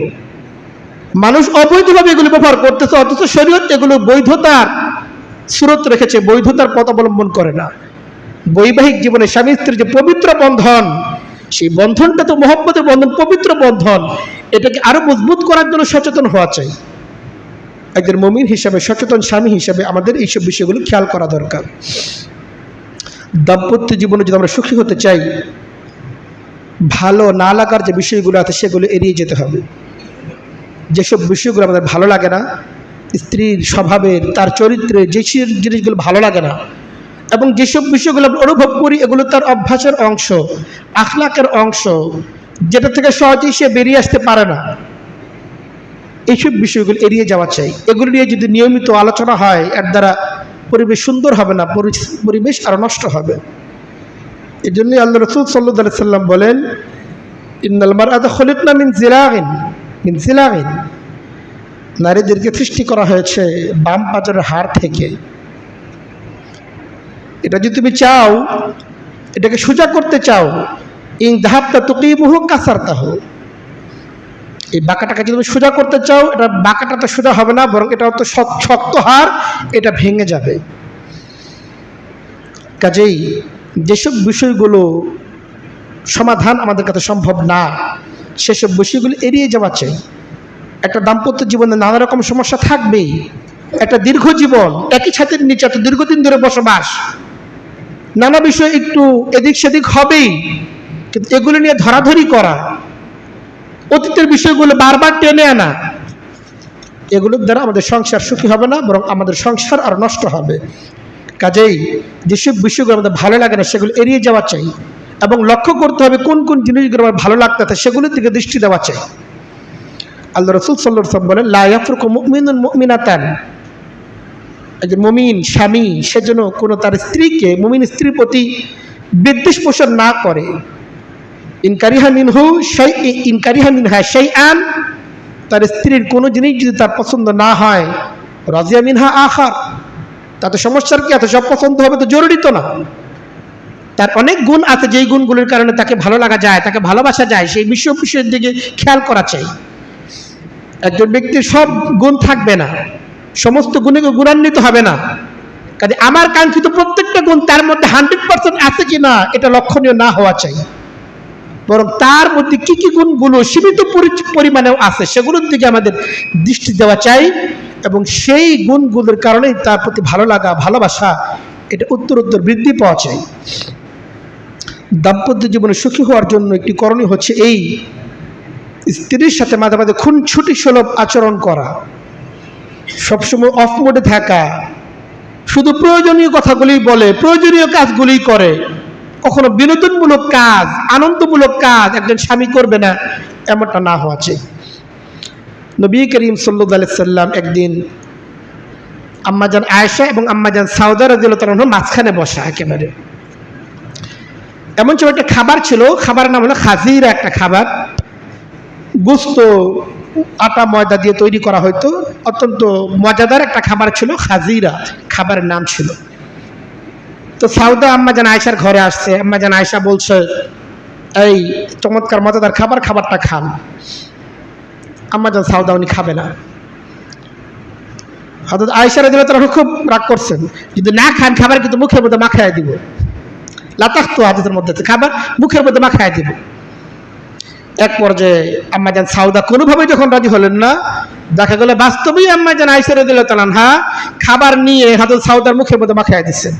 মানুষ অবৈধভাবে এগুলো ব্যবহার করতেছে, অথচ শরীয়ত এগুলো বৈধতার সুরত রেখেছে, বৈধতার পথ অবলম্বন করে না। বৈবাহিক জীবনে স্বামী স্ত্রীর যে পবিত্র বন্ধন, সেই বন্ধনটা তো মহব্বতের বন্ধন, পবিত্র বন্ধন, এটাকে আরো মজবুত করার জন্য সচেতন হওয়া চাই। একজন মুমিন হিসাবে, সচেতন স্বামী হিসাবে আমাদের এইসব বিষয়গুলো খেয়াল করা দরকার। দাম্পত্য জীবনে যদি আমরা সুখী হতে চাই, ভালো না লাগার যে বিষয়গুলো আছে সেগুলো এড়িয়ে যেতে হবে। যেসব বিষয়গুলো আমাদের ভালো লাগে না, স্ত্রীর স্বভাবের, তার চরিত্রে যে জিনিসগুলো ভালো লাগে না, এবং যেসব বিষয়গুলো আমরা অনুভব করি এগুলো তার অভ্যাসের অংশ, আখলাকের অংশ, যেটা থেকে সহজেই সে বেরিয়ে আসতে পারে না, এইসব বিষয়গুলো এড়িয়ে যাওয়া চাই। এগুলো নিয়ে যদি নিয়মিত আলোচনা হয়, এর দ্বারা পরিবেশ সুন্দর হবে না, পরিবেশ আরো নষ্ট হবে। এই জন্যই আল্লাহ রাসূল সাল্লাল্লাহু আলাইহি সাল্লাম বলেন, ইন্নাল মারআতা খুলিকনা মিন জিলাগিন, নারীদেরকে সৃষ্টি করা হয়েছে বাম পাজরের হাড় থেকে। এটা যদি তুমি চাও, এটাকে সোজা করতে চাও, ইন যাহাবতা তুকিমুহু কাসারতাহু, এই বাঁকাটাকে যদি তুমি সোজা করতে চাও, এটা বাঁকাটা তো সোজা হবে না, বরং এটা তো শক্ত হাড়, এটা ভেঙে যাবে। কাজেই যেসব বিষয়গুলো সমাধান আমাদের কাছে সম্ভব না, সেসব বিষয়গুলো এড়িয়ে যাওয়া চাই। একটা দাম্পত্য জীবনে নানা রকম সমস্যা থাকবেই। একটা দীর্ঘ জীবন, একই ছাদের নিচে এত দীর্ঘদিন ধরে বসবাস, নানা বিষয় একটু এদিক সেদিক হবেই, কিন্তু এগুলো নিয়ে ধরাধরি করা, অতীতের বিষয়গুলো বারবার টেনে আনা, এগুলোর দ্বারা আমাদের সংসার সুখী হবে না, বরং আমাদের সংসার আর নষ্ট হবে। কাজেই যেসব বিষয়গুলো আমাদের ভালো লাগে না সেগুলো এড়িয়ে যাওয়া চাই, এবং লক্ষ্য করতে হবে কোন কোন জিনিসগুলো আমার ভালো লাগতে সেগুলোর দিকে দৃষ্টি দেওয়া চাই। আল্লাহ রাসূল সাল্লাল্লাহু আলাইহি ওয়াসাল্লাম বলেন, লা ইয়াফরুকু মুমিনুন মুমিনাতান, একজন মুমিন স্বামী সেজন্য কোনো তার স্ত্রীকে, মুমিন স্ত্রীর প্রতি বিদ্বেষ পোষণ না করে। ইন কারিহা মিনহা শাইআন, তার স্ত্রীর কোনো জিনিস যদি তার পছন্দ না হয়, রাজিয়া মিনহা আখার, তাতে সমস্যার কি আছে? সব পছন্দ হবে তো জরুরি তো না। তার অনেক গুণ আছে, যেই গুণগুলোর কারণে তাকে ভালো লাগা যায়, তাকে ভালোবাসা যায়, সেই বিষয়ের দিকে খেয়াল করা চাই। একজন ব্যক্তির সব গুণ থাকবে না, সমস্ত গুণে গুণান্বিত হবে না, কাজে আমার কাঙ্ক্ষিত প্রত্যেকটা গুণ তার মধ্যে 100% আছে কিনা এটা লক্ষণীয় না হওয়া চাই, বরং তার মধ্যে কি কি গুণগুলো সীমিত পরিমাণেও আছে সেগুলোর দিকে আমাদের দৃষ্টি দেওয়া চাই, এবং সেই গুণগুলোর কারণেই তার প্রতি ভালো লাগা ভালোবাসা এটা উত্তরোত্তর বৃদ্ধি পাওয়া চাই। দাম্পত্য জীবনে সুখী হওয়ার জন্য একটি করণীয় হচ্ছে এই, স্ত্রীর সাথে মাঝে মাঝে খুনছুটি সুলভ আচরণ করা, সবসময় অফ মোডে থাকা, শুধু প্রয়োজনীয় কথাগুলি বলে, প্রয়োজনীয় কাজগুলি করে, কখনো বিনোদনমূলক কাজ আনন্দমূলক কাজ একজন স্বামী করবে না এমনটা না হওয়া চাই। নবী করিম সাল্লাল্লাহু আলাইহি সাল্লাম একদিন আম্মাজান আয়েশা এবং আম্মাজান সাউদা রাদিয়াল্লাহু তাআলার মাঝখানে বসা, একেবারে এমন সময় একটা খাবার ছিল, খাবারের নাম হলো খাজিরা, একটা খাবার গোস্ত আটা ময়দা দিয়ে তৈরি করা হয়তো, অত্যন্ত মজাদার একটা খাবার ছিল, খাজিরা খাবারের নাম ছিল। তো সাউদা আম্মাজান আয়েশার ঘরে আসছে, আম্মাজান আয়েশা বলছে এই চমৎকার মজাদার খাবারটা খান। আম্মাজান সাউদা উনি খাবে না। হযরত আয়েশা রাদিয়াল্লাহু তাআলা খুব রাগ করছেন, যদি না খান খাবার কিন্তু মুখের মধ্যে মাখায় দিব, লাতাখতু হাদিসের মধ্যে খাবার মুখের মধ্যে মাখায় দিব। এক পর্যায়ে আম্মাজান সাউদা কোনোভাবে যখন রাজি হলেন না, দেখা গেল বাস্তবেই আম্মাজান আয়েশা রাদিয়াল্লাহু তাআলা আনহা খাবার নিয়ে হযরত সাউদার মুখের মধ্যে মাখায় দিচ্ছেন।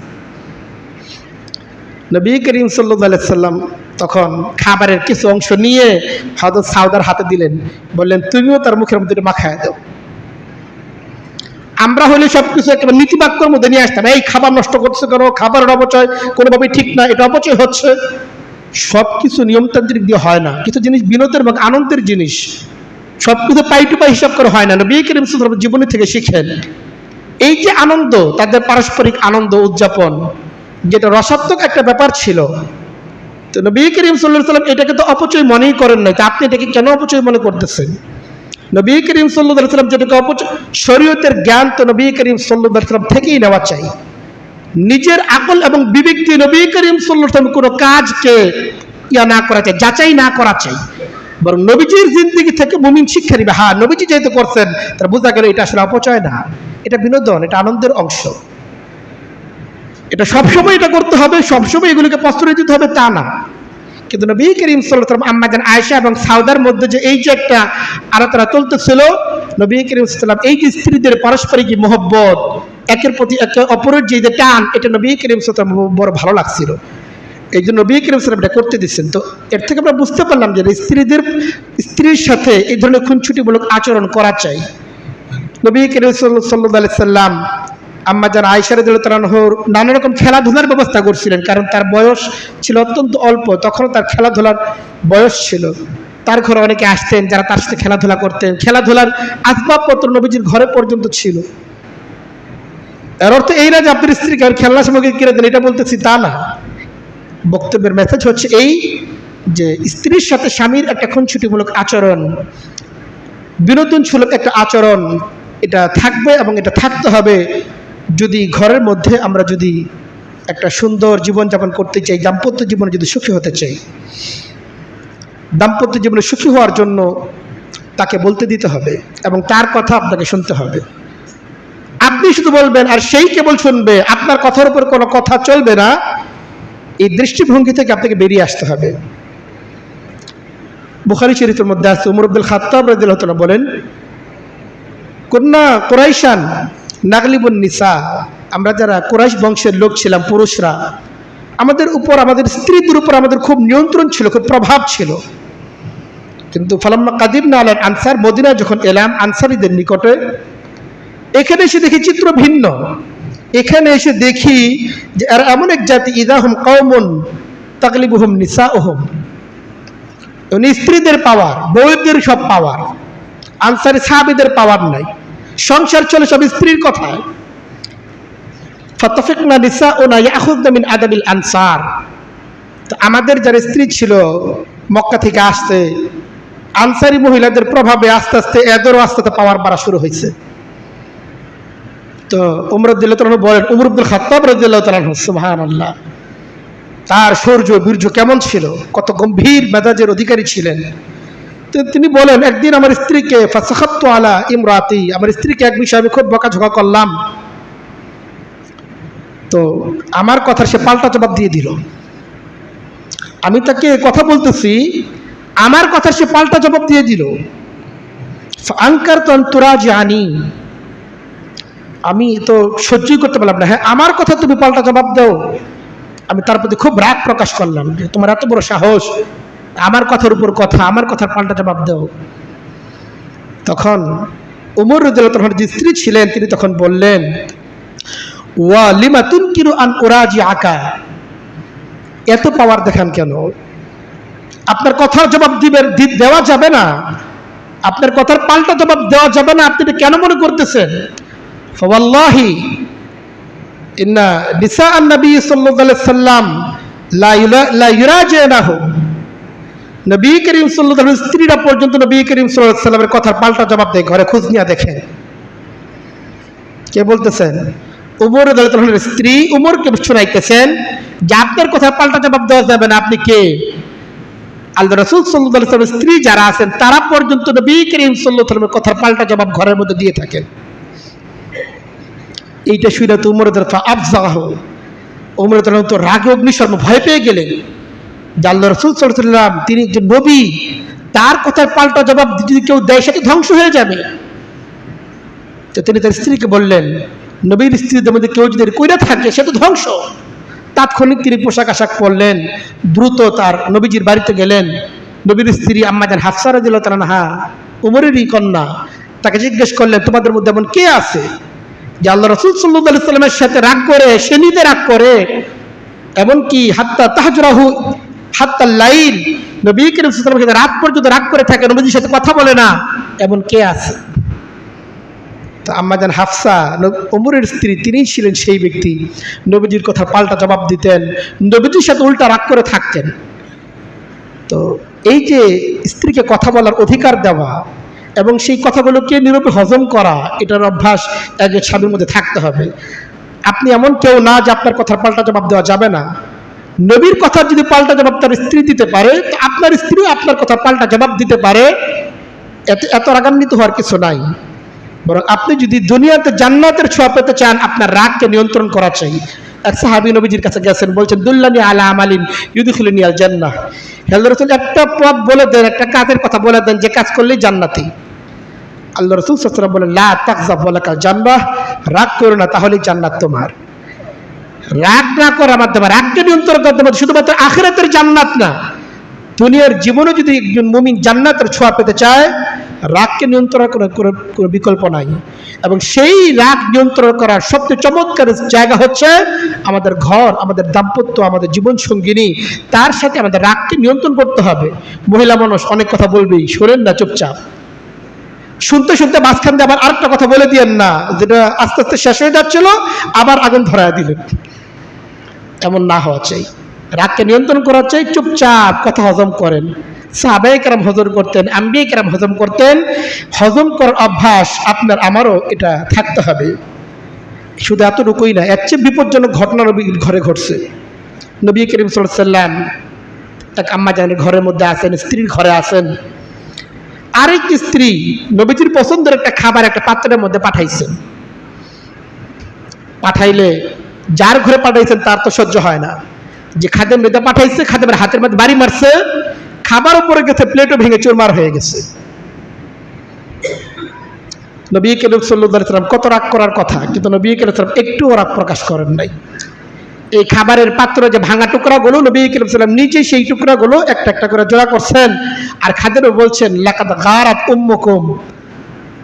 নবী করিম সাল্লাল্লাহু আলাইহি সাল্লাম তখন খাবারের কিছু অংশ নিয়ে হযরত সাউদার হাতে দিলেন, বললেন তুমিও তার মুখের মধ্যে মাখায় দাও। আমরা হলে সবকিছু একেবারে নীতিবাক্যের মধ্যে নিয়ে আসতাম, এই খাবার নষ্ট করছে কেন, খাবারের অপচয় কোনোভাবেই ঠিক না, এটা অপচয় হচ্ছে। সবকিছু নিয়মতান্ত্রিক দিয়ে হয় না, কিছু জিনিস বিনোদের এবং আনন্দের জিনিস, সবকিছু পাই টু পাই হিসাব করে হয় না। নবী করিম সাল্লাল্লাহু আলাইহি ওয়াসাল্লাম জীবনী থেকে শিখেন এই যে আনন্দ, তাদের পারস্পরিক আনন্দ উদযাপন, যেটা রসাত্মক একটা ব্যাপার ছিল। তো নবী করিম সাল্লাল্লাহু আলাইহি ওয়াসাল্লাম এটাকে তো অপচয় মনেই করেন না, আপনি এটাকে কেন অপচয় মনে করতেছেন? নবী করিম সাল্লাল্লাহু আলাইহি ওয়াসাল্লাম যেটাকে অপচয়, শরীয়তের জ্ঞান তো নবী করিম সাল্লাল্লাহু আলাইহি ওয়াসাল্লাম থেকেই নেওয়া চাই। নিজের আকল এবং বিবেক দিয়ে নবী করিম সাল্লাল্লাহু আলাইহি ওয়াসাল্লাম কোনো কাজকে না করা চাই, যাচাই না করা চাই, বরং নবীজির জিন্দেগি থেকে মুমিন শিক্ষা নিবে। হ্যাঁ, নবীজি যেহেতু করছেন তার বোঝা গেল এটা আসলে অপচয় না, এটা বিনোদন, এটা আনন্দের অংশ। এটা সবসময় এটা করতে হবে, সবসময় এগুলিকে প্রশ্রয় দিতে হবে তা না। কিন্তু নবী করিম সাল্লাল্লাহু আলাইহি ওয়াসাল্লাম আম্মাজান আয়েশা এবং সাউদার মধ্যে যে এই যে একটা আলোচনা চলতেছিল, নবী করিম সাল্লাল্লাহু আলাইহি ওয়াসাল্লাম এই যে স্ত্রীদের পারস্পরিক মহব্বত, একের প্রতি একে অপরের যে টান, এটা নবী করিম সাল্লাল্লাহু আলাইহি ওয়াসাল্লাম বড় ভালো লাগছিল, এই জন্য নবী করিম সাল্লাল্লাহু আলাইহি ওয়াসাল্লাম এটা করতে দিচ্ছেন। তো এর থেকে আমরা বুঝতে পারলাম যে স্ত্রীর সাথে এই ধরনের খুনছুটিমূলক আচরণ করা চাই। নবী করিম সাল্লাল্লাহু আলাইহি ওয়াসাল্লাম আম্মাজান আয়েশা রাদিয়াল্লাহু তাআলা আনহার নানা রকম খেলাধুলার ব্যবস্থা করছিলেন, কারণ তার বয়স ছিল অত্যন্ত অল্প, তখনও তার খেলাধুলার বয়স ছিল। তার ঘরে অনেকে আসতেন যারা তার সাথে খেলাধুলা করতেন, খেলাধুলার আসবাবপত্র নবীজির ঘরে পর্যন্ত ছিল। এর অর্থ এই না যে আপনার স্ত্রীকে আর খেলনা সামগ্রী কিনে দেন, এটা বলতেছি তা না। বক্তব্যের মেসেজ হচ্ছে এই যে স্ত্রীর সাথে স্বামীর একটা খুনছুটিমূলক আচরণ, বিনোদনমূলক একটা আচরণ, এটা থাকবে এবং এটা থাকতে হবে যদি ঘরের মধ্যে আমরা যদি একটা সুন্দর জীবনযাপন করতে চাই, দাম্পত্য জীবনে যদি সুখী হতে চাই। দাম্পত্য জীবনে সুখী হওয়ার জন্য তাকে বলতে দিতে হবে এবং তার কথা আপনাকে শুনতে হবে। আপনি শুধু বলবেন আর সেই কেবল শুনবে, আপনার কথার উপর কোনো কথা চলবে না, এই দৃষ্টিভঙ্গি থেকে আপনাকে বেরিয়ে আসতে হবে। বুখারী শরীফের মধ্যে আছে, উমর ইবনুল খাত্তাব রাদিয়াল্লাহু তাআলা বলেন, কুন্না কুরাইশান নাগলিবুন নিসা, আমরা যারা কুরাইশ বংশের লোক ছিলাম, পুরুষরা, আমাদের উপর, আমাদের স্ত্রীদের উপর আমাদের খুব নিয়ন্ত্রণ ছিল, খুব প্রভাব ছিল। কিন্তু ফালাম্মা কাদিমনা আলাল আনসার, মদিনায় যখন এলাম আনসারীদের নিকটে, এখানে এসে দেখি চিত্র ভিন্ন। এখানে এসে দেখি যে এরা এমন এক জাতি, ইদাহুম কওমুন তাগলিবুহুম নিসাউহুম, স্ত্রীদের পাওয়ার, বউদের সব পাওয়ার, আনসারী সাহাবীদের পাওয়ার নাই, সংসার চলে সব স্ত্রীর কথায়। ফাতাফিকনা নিসাউনা ইয়াখুযনা মিন আদাবিল আনসার, তো আমাদের যারা স্ত্রী ছিল মক্কা থেকে আসতে, আনসারী মহিলাদের প্রভাবে আস্তে আস্তে এদেরও আস্তে আস্তে পাওয়ার বাড়া শুরু হয়েছে। তো উমর রাদিয়াল্লাহু তাআলা বলেন, উমর ইবনুল খাত্তাব রাদিয়াল্লাহু তাআলা, সুবহানাল্লাহ, তার শৌর্য বীর্য কেমন ছিল, কত গম্ভীর মেজাজের অধিকারী ছিলেন। তো তিনি বলেন, একদিন আমার স্ত্রীকে ফাসাখাততু আলা ইমরাতি, আমার স্ত্রীকে এক বিষয়ে আমি খুব বকাঝকা করলাম। তো আমার কথা সে পাল্টা জবাব দিয়ে দিল। আমি তাকে কথা বলতেছি, আমার কথা সে পাল্টা জবাব দিয়ে দিল। আনকার তো অন্তরা জানি, আমি তো সহ্যই করতে পারলাম না। হ্যাঁ, আমার কথা তুমি পাল্টা জবাব দাও। আমি তার প্রতি খুব রাগ প্রকাশ করলাম যে তোমার এত বড় সাহস, আমার কথার উপর কথা, আমার কথার পাল্টা জবাব দাও। তখন উমর রাদিয়াল্লাহু আনহু যে স্ত্রী ছিলেন তিনি তখন বললেন, ওয়া লিমা তুনকিরু আন উরাজি আকা, এত পাওয়ার দেখান কেন? আপনার কথার জবাব দেওয়া যাবে না, আপনার কথার পাল্টা জবাব দেওয়া যাবে না, আপনি এটা কেন মনে করতেছেন? ফাওয়াল্লাহি ইন্না নিসাআন নবী সাল্লাল্লাহু আলাইহি সাল্লাম লা ইউরাজিনাহু, নবী করিম সাল্লাল্লাহু আলাইহি ওয়াসাল্লাম স্ত্রীরা পর্যন্ত নবী করিম সাল্লাল্লাহু আলাইহি ওয়াসাল্লামের কথার পাল্টা জবাব দেয়, ঘরে খোঁজ নিয়ে দেখেন। কে বলতেছেন? উমর রাদিয়াল্লাহু আনহুর স্ত্রী উমরকে শোনাইতেছেন যে আপনার কথার পাল্টা জবাব দেওয়া যাবে না, আপনি কে? আল্লাহ রাসূল সাল্লাল্লাহু আলাইহি ওয়াসাল্লামের স্ত্রী যারা আছেন তারা পর্যন্ত নবী করিম সাল্লাল্লাহু আলাইহি ওয়াসাল্লামের কথার পাল্টা জবাব ঘরের মধ্যে দিয়ে থাকেন। এইটা শুনে তো উমর রাদিয়াল্লাহু আফজাহু, উমর রাদিয়াল্লাহু তো রাগে অগ্নিশর্ম ভয় পেয়ে গেলেন যে আল্লাহ রাসূল সাল্লাল্লাহু আলাইহি ওয়াসাল্লাম তিনি যে নবী, তার কথার পাল্টা জবাব যদি কেউ দেয় সেটা ধ্বংস হয়ে যাবে। তো তিনি তার স্ত্রীকে বললেন, নবীর স্ত্রীদের মধ্যে কেউ যদি কইরা থাকে সে তো ধ্বংস। তাৎক্ষণিক তিনি পোশাক আশাক পরলেন, দ্রুত তার নবীজির বাড়িতে গেলেন। নবীর স্ত্রী আম্মা জান হাফসা রাদিয়াল্লাহু তাআলা আনহা, উমরেরই কন্যা, তাকে জিজ্ঞেস করলেন তোমাদের মধ্যে এমন কে আছে যে আল্লাহ রাসূল সাল্লাল্লাহু আলাইহি ওয়াসাল্লামের সাথে রাগ করে, সে নিজে রাগ করে, এমনকি হাত্তা তাহজুরাহু হাত্তা লাইল, নবী করিম সাল্লাল্লাহু আলাইহি ওয়াসাল্লাম রাত পর্যন্ত রাগ করে থাকে, নবীজির সাথে কথা বলে না, এমন কে আছে? তো আম্মা জান হাফসা ওমরের স্ত্রী, তিনিই ছিলেন সেই ব্যক্তি নবীজির কথা পাল্টা জবাব দিতেন, নবীজির সাথে উল্টা রাগ করে থাকতেন। তো এই যে স্ত্রীকে কথা বলার অধিকার দেওয়া এবং সেই কথাগুলোকে নীরবে হজম করা, এটার অভ্যাস একজন স্বামীর মধ্যে থাকতে হবে। আপনি এমন কেউ না যে আপনার কথার পাল্টা জবাব দেওয়া যাবে না। নবীর কথার যদি পাল্টা জবাব তার স্ত্রী দিতে পারে, তো আপনার স্ত্রীও আপনার কথা পাল্টা জবাব দিতে পারে। এত রাগান্বিত হওয়ার কিছু নাই। বরং আপনি যদি দুনিয়াতে জান্নাতের ছোঁয়া পেতে চান, আপনার রাগকে নিয়ন্ত্রণ করা চাই। এক সাহাবী নবীজির কাছে গেছেন, বলছেন দুল্লানি আলা আমালিন ইউদখিলুনি আল জান্নাহ, আল্লাহ রাসূল একটা পথ বলে দেন, একটা কাজের কথা বলে দেন যে কাজ করলেই জান্নাতি। আল্লাহ রাসূল সাল্লাল্লাহু আলাইহি ওয়াসাল্লাম বলেন, লা তাগযাব ওয়ালাকাল জান্নাহ, রাগ করো না তাহলেই জান্নাত তোমার। রাগ না করার মাধ্যমে, রাগকে নিয়ন্ত্রণ করতে হবে, শুধুমাত্র আখিরাতের জান্নাত না, দুনিয়ার জীবনে যদি একজন মুমিন জান্নাতের ছোঁয়া পেতে চায়, রাগকে নিয়ন্ত্রণ করার কোনো বিকল্প নাই। এবং সেই রাগ নিয়ন্ত্রণ করার সবচেয়ে চমৎকার জায়গা হচ্ছে আমাদের ঘর, আমাদের দাম্পত্য, আমাদের জীবন সঙ্গিনী, তার সাথে আমাদের রাগকে নিয়ন্ত্রণ করতে হবে। মহিলা মানুষ অনেক কথা বলবেই, শোনেন না চুপচাপ, শুনতে শুনতে মাঝখান দিয়ে আবার আরেকটা কথা বলে দিয়েন না, যেটা আস্তে আস্তে শেষ হয়ে যাচ্ছিল আবার আগুন ধরায় দিলেন। এমন না হওয়া চাই, রাগকে নিয়ন্ত্রণ করা চাই, চুপচাপ কথা হজম করেন। সাহাবায়ে কেরাম হজম করতেন, আম্বিয়ে কেরাম হজম করতেন। হজম করার অভ্যাস আপনার আমারও এটা থাকতে হবে। শুধু এতটুকুই না, এর চেয়ে বিপজ্জনক ঘটনা নবীর ঘরে ঘটছে। নবী করিম সাল্লাল্লাহু আলাইহি ওয়াসাল্লাম এক আম্মা জানের ঘরের মধ্যে আছেন, স্ত্রীর ঘরে আছেন। আরেক স্ত্রী নবীজির পছন্দের একটা খাবার একটা পাত্রের মধ্যে পাঠাইছেন। পাঠাইলে যার ঘরে পাঠাইছেন তার তো সহ্য হয় না, যে খাদেম মেয়েটা পাঠাইছে, খাদেমের হাতের মধ্যে বাড়ি মারছে, খাবার উপরে গেছে, প্লেটও ভেঙে চুরমার হয়ে গেছে। নবী করিম সাল্লাল্লাহু আলাইহি ওয়াসাল্লাম কত রাগ করার কথা, কিন্তু নবী করিম সাল্লাল্লাহু আলাইহি ওয়াসাল্লাম একটুও রাগ প্রকাশ করেন নাই। এই খাবারের পাত্র যে ভাঙা টুকরাগুলো, নবী করিম সাল্লাল্লাহু আলাইহি ওয়াসাল্লাম নিজে সেই টুকরাগুলো একটা একটা করে জোড়া করছেন, আর খাদেমও বলছেন লাকাদ গারাত উম্মুকুম,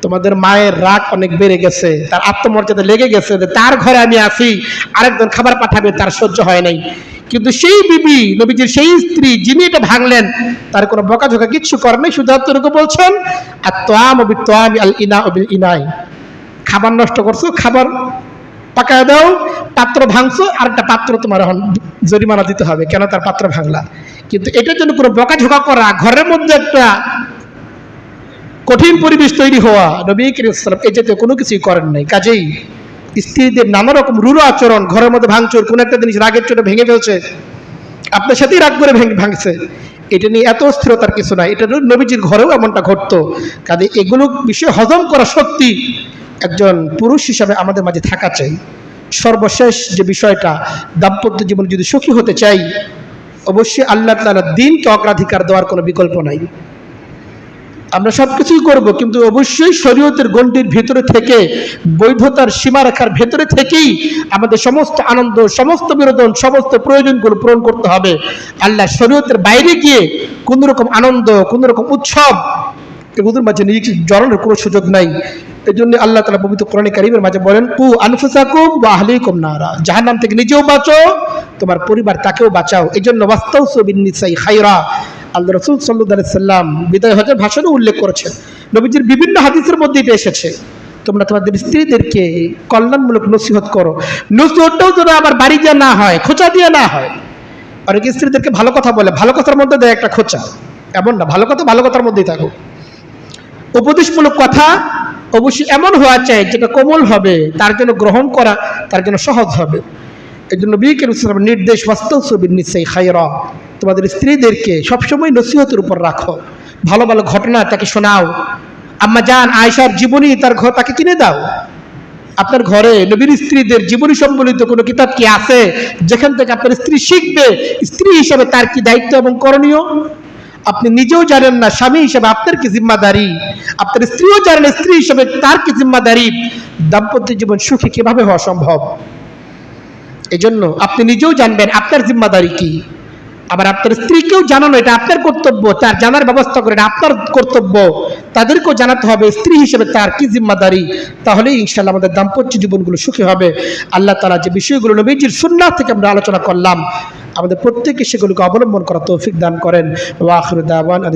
তোমাদের মায়ের রাগ অনেক বেড়ে গেছে, তার আত্মমর্যাদা লেগে গেছে, তার ঘরে আমি আসি, আরেকজন খাবার পাঠাবে, তার সহ্য হয় নাই। কিন্তু সেই বিবি, নবীজির সেই স্ত্রী যিনি এটা ভাঙলেন, তার কোনো বকাঝকা কিচ্ছু করেন নাই, শুধু এতটুকু বলছেন আত-তাআমু বিত-তাআমি আল ইনাউ বিল ইনাই, খাবার নষ্ট করছো, খাবার পাকায় দাও, পাত্র ভাঙছো, আর একটা পাত্র তোমার এখন জরিমানা দিতে হবে, কেন তার পাত্র ভাঙলা। কিন্তু এটার জন্য কোনো বকাঝকা করা, ঘরের মধ্যে একটা কঠিন পরিবেশ তৈরি হওয়া, নবী করিম সাল্লাল্লাহু আলাইহি ওয়াসাল্লাম এই জাতীয় কোনো কিছুই করেন নাই। কাজেই স্ত্রীদের নানা রকম রূঢ় আচরণ, ঘরের মধ্যে ভাঙচুর, কোনো একটা জিনিস রাগের চোটে ভেঙে ফেলছে, আপনার সাথেই রাগ করে ভাঙছে, এটা নিয়ে এত স্থিরতার কিছু নাই। এটা নবীজির ঘরেও এমনটা ঘটতো। কাজে এগুলো বিষয়ে হজম করা শক্তি একজন পুরুষ হিসাবে আমাদের মাঝে থাকা চাই। সর্বশেষ যে বিষয়টা, দাম্পত্য জীবন যদি সুখী হতে চাই, অবশ্যই আল্লাহ তাআলার দ্বীনকে অগ্রাধিকার দেওয়ার কোনো বিকল্প নাই। আমরা সব কিছুই করবো, কিন্তু অবশ্যই শরীয়তের গণ্ডির ভেতরে থেকে, বৈধতার সীমারেখার ভেতরে থেকেই আমাদের সমস্ত আনন্দ, সমস্ত বিনোদন, সমস্ত প্রয়োজনগুলো পূরণ করতে হবে। আল্লাহ শরীয়তের বাইরে গিয়ে কোনো রকম আনন্দ, কোনো রকম উৎসব এগুলোর মাঝে নিজেকে জড়ানোর কোনো সুযোগ নাই। এই জন্য আল্লাহ তাআলা পবিত্র কোরআনে কারীমের মাঝে বলেন, কু আনফুসাকুম ওয়া আহলিকুম নারা, জাহান্নাম থেকে নিজেও বাঁচো, তোমার পরিবার তাকেও বাঁচাও। এই জন্য ওয়াস্তাউসু বিন-নিসাই খায়রা, আল্লাহ রাসূল সাল্লাল্লাহু আলাইহি সাল্লাম বিদায় হজের ভাষণে উল্লেখ করেছেন, নবীজির বিভিন্ন হাদিসের মধ্যে এটা এসেছে, তোমরা তোমাদের স্ত্রীদেরকে কল্যাণমূলক নসিহত করো। নসিহতটাও যেন আবার বাড়ি দিয়ে না হয়, খোঁচা দিয়ে না হয়। অনেকে স্ত্রীদেরকে ভালো কথা বলে, ভালো কথার মধ্যে দেয় একটা খোঁচা, এমন না, ভালো কথা ভালো কথার মধ্যেই থাকো। উপদেশমূলক কথা অবশ্যই এমন হওয়া চাই যেটা কোমল হবে, তার জন্য গ্রহণ করা তার জন্য সহজ হবে। এই জন্য নবী কারীম সাল্লাল্লাহু আলাইহি ওয়াসাল্লামের নির্দেশ, ওয়াস্তাউসু বিন-নিসাই খায়রা, তোমাদের স্ত্রীদেরকে সবসময় নসিহতের উপর রাখো, ভালো ভালো ঘটনা তাকে শোনাও। আম্মা জান আয়েশার জীবনী তার ঘর তাকে কিনে দাও। আপনার ঘরে নবীর স্ত্রীদের জীবনী সম্বলিত কোনো কিতাব কি আছে যেখান থেকে আপনার স্ত্রী শিখবে স্ত্রী হিসেবে তার কি দায়িত্ব এবং করণীয়? আপনি নিজেও জানেন না স্বামী হিসেবে আপনার কি জিম্মাদারি, আপনার স্ত্রীও জানেন স্ত্রী হিসেবে তার কি জিম্মাদারি। দাম্পত্য জীবন সুখী কিভাবে হওয়া সম্ভব? এজন্য আপনি নিজেও জানবেন আপনার জিম্মাদারি কি, আবার আপনার স্ত্রীকেও জানানো এটা আপনার কর্তব্য, তার জানার ব্যবস্থা করে এটা আপনার কর্তব্য। তাদেরকেও জানাতে হবে স্ত্রী হিসেবে তার কি জিম্মাদারি, তাহলেই ইনশাআল্লাহ আমাদের দাম্পত্য জীবনগুলো সুখী হবে। আল্লাহ তাআলা যে বিষয়গুলো নবীজির সুন্নাহ থেকে আমরা আলোচনা করলাম, আমাদের প্রত্যেককে সেগুলোকে অবলম্বন করার তৌফিক দান করেন। ওয়া আখিরু দাওয়ানা